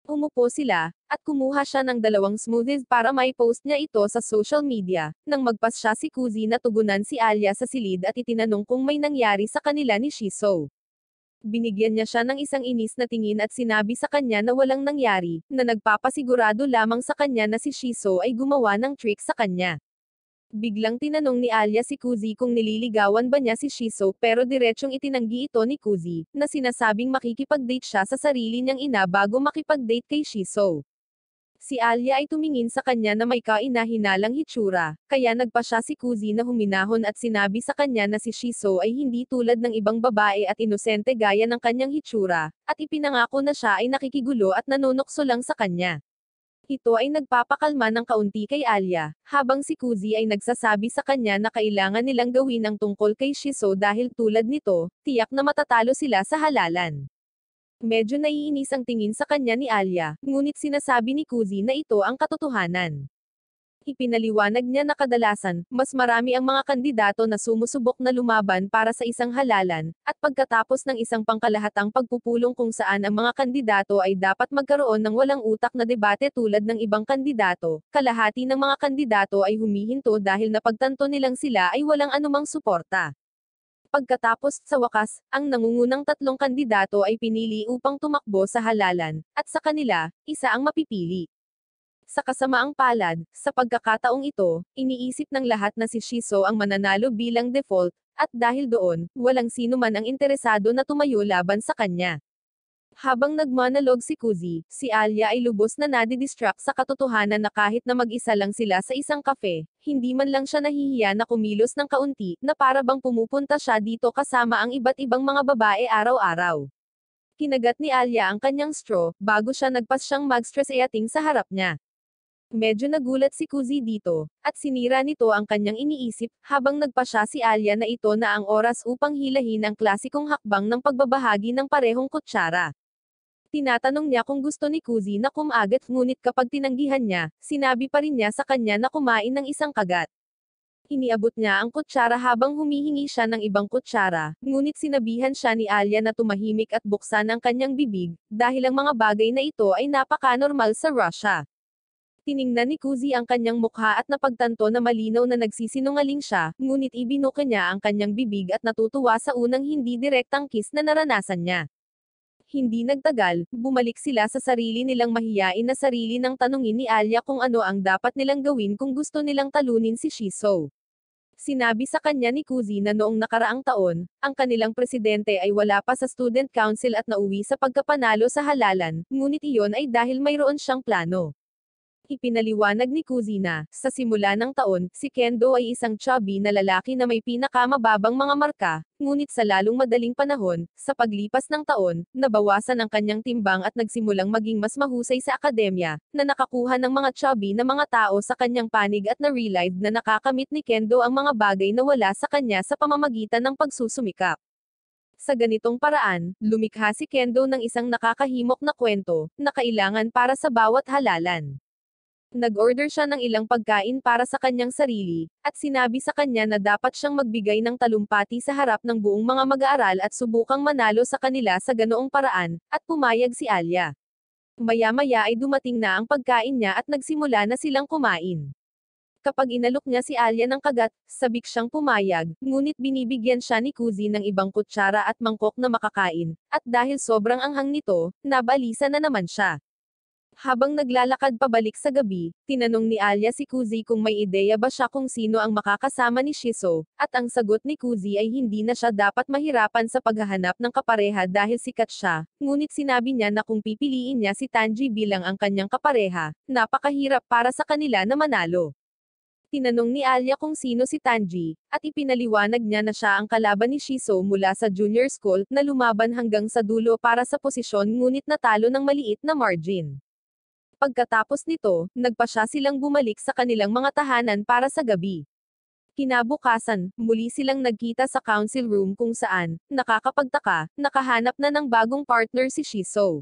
Umupo sila, at kumuha siya ng 2 smoothies para mai-post niya ito sa social media, nang magpas siya si Kuzi na tugunan si Alia sa silid at itinanong kung may nangyari sa kanila ni Shiso. Binigyan niya siya ng isang inis na tingin at sinabi sa kanya na walang nangyari, na nagpapasigurado lamang sa kanya na si Shiso ay gumawa ng trick sa kanya. Biglang tinanong ni Alya si Kuzi kung nililigawan ba niya si Shiso pero diretsyong itinanggi ito ni Kuzi, na sinasabing makikipag-date siya sa sarili niyang ina bago makipag-date kay Shiso. Si Alya ay tumingin sa kanya na may kaina-hinalang hitsura, kaya nagpa siya si Kuzi na huminahon at sinabi sa kanya na si Shiso ay hindi tulad ng ibang babae at inosente gaya ng kanyang hitsura, at ipinangako na siya ay nakikigulo at nanonokso lang sa kanya. Ito ay nagpapakalma ng kaunti kay Alya, habang si Kuzi ay nagsasabi sa kanya na kailangan nilang gawin ang tungkol kay Shiso dahil tulad nito, tiyak na matatalo sila sa halalan. Medyo naiinis ang tingin sa kanya ni Alya, ngunit sinasabi ni Kuzi na ito ang katotohanan. Ipinaliwanag niya na kadalasan, mas marami ang mga kandidato na sumusubok na lumaban para sa isang halalan, at pagkatapos ng isang pangkalahatang pagpupulong kung saan ang mga kandidato ay dapat magkaroon ng walang utak na debate tulad ng ibang kandidato, kalahati ng mga kandidato ay humihinto dahil napagtanto nilang sila ay walang anumang suporta. Pagkatapos, sa wakas, ang nangungunang tatlong kandidato ay pinili upang tumakbo sa halalan, at sa kanila, isa ang mapipili. Sa kasamaang palad, sa pagkakataong ito, iniisip ng lahat na si Shiso ang mananalo bilang default, at dahil doon, walang sino man ang interesado na tumayo laban sa kanya. Habang nagmonolog si Kuzi, si Alya ay lubos na nadidistract sa katotohanan na kahit na mag-isa lang sila sa isang kafe, hindi man lang siya nahihiya na kumilos ng kaunti, na para bang pumupunta siya dito kasama ang iba't ibang mga babae araw-araw. Kinagat ni Alya ang kanyang straw, bago siya nagpas siyang mag-stress eating sa harap niya. Medyo nagulat si Kuzi dito, at sinira nito ang kanyang iniisip, habang nagpasya si Alya na ito na ang oras upang hilahin ang klasikong hakbang ng pagbabahagi ng parehong kutsara. Tinatanong niya kung gusto ni Kuzi na kumagat ngunit kapag tinanggihan niya, sinabi pa rin niya sa kanya na kumain ng isang kagat. Iniabot niya ang kutsara habang humihingi siya ng ibang kutsara, ngunit sinabihan siya ni Alya na tumahimik at buksan ang kanyang bibig, dahil ang mga bagay na ito ay napaka-normal sa Russia. Tiningnan ni Kuzi ang kanyang mukha at napagtanto na malinaw na nagsisinungaling siya, ngunit ibinuka niya ang kanyang bibig at natutuwa sa unang hindi direktang kiss na naranasan niya. Hindi nagtagal, bumalik sila sa sarili nilang mahiyain na sarili nang tanungin ni Alya kung ano ang dapat nilang gawin kung gusto nilang talunin si Shiso. Sinabi sa kanya ni Kuzi na noong nakaraang taon, ang kanilang presidente ay wala pa sa student council at nauwi sa pagkapanalo sa halalan, ngunit iyon ay dahil mayroon siyang plano. Ipinaliwanag ni Kuzi na, sa simula ng taon, si Kendo ay isang chubby na lalaki na may pinakamababang mga marka, ngunit sa lalong madaling panahon, sa paglipas ng taon, nabawasan ang kanyang timbang at nagsimulang maging mas mahusay sa akademya, na nakakuha ng mga chubby na mga tao sa kanyang panig at na-realize na nakakamit ni Kendo ang mga bagay na wala sa kanya sa pamamagitan ng pagsusumikap. Sa ganitong paraan, lumikha si Kendo ng isang nakakahimok na kwento, na kailangan para sa bawat halalan. Nag-order siya ng ilang pagkain para sa kanyang sarili, at sinabi sa kanya na dapat siyang magbigay ng talumpati sa harap ng buong mga mag-aaral at subukang manalo sa kanila sa ganoong paraan, at pumayag si Alya. Maya-maya ay dumating na ang pagkain niya at nagsimula na silang kumain. Kapag inalok niya si Alya ng kagat, sabik siyang pumayag, ngunit binibigyan siya ni Kuzi ng ibang kutsara at mangkok na makakain, at dahil sobrang anghang nito, nabalisa na naman siya. Habang naglalakad pabalik sa gabi, tinanong ni Alya si Kuzi kung may ideya ba siya kung sino ang makakasama ni Shiso, at ang sagot ni Kuzi ay hindi na siya dapat mahirapan sa paghahanap ng kapareha dahil sikat siya, ngunit sinabi niya na kung pipiliin niya si Tanji bilang ang kanyang kapareha, napakahirap para sa kanila na manalo. Tinanong ni Alya kung sino si Tanji, at ipinaliwanag niya na siya ang kalaban ni Shiso mula sa junior school, na lumaban hanggang sa dulo para sa posisyon ngunit natalo ng maliit na margin. Pagkatapos nito, nagpasya silang bumalik sa kanilang mga tahanan para sa gabi. Kinabukasan, muli silang nagkita sa council room kung saan, nakakapagtaka, nakahanap na ng bagong partner si Shiso.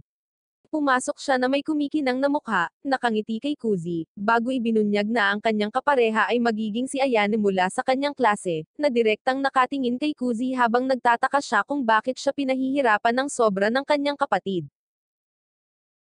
Pumasok siya na may kumikinang na mukha, nakangiti kay Kuzi, bago ibinunyag na ang kanyang kapareha ay magiging si Ayane mula sa kanyang klase, na direktang nakatingin kay Kuzi habang nagtataka siya kung bakit siya pinahihirapan ng sobra ng kanyang kapatid.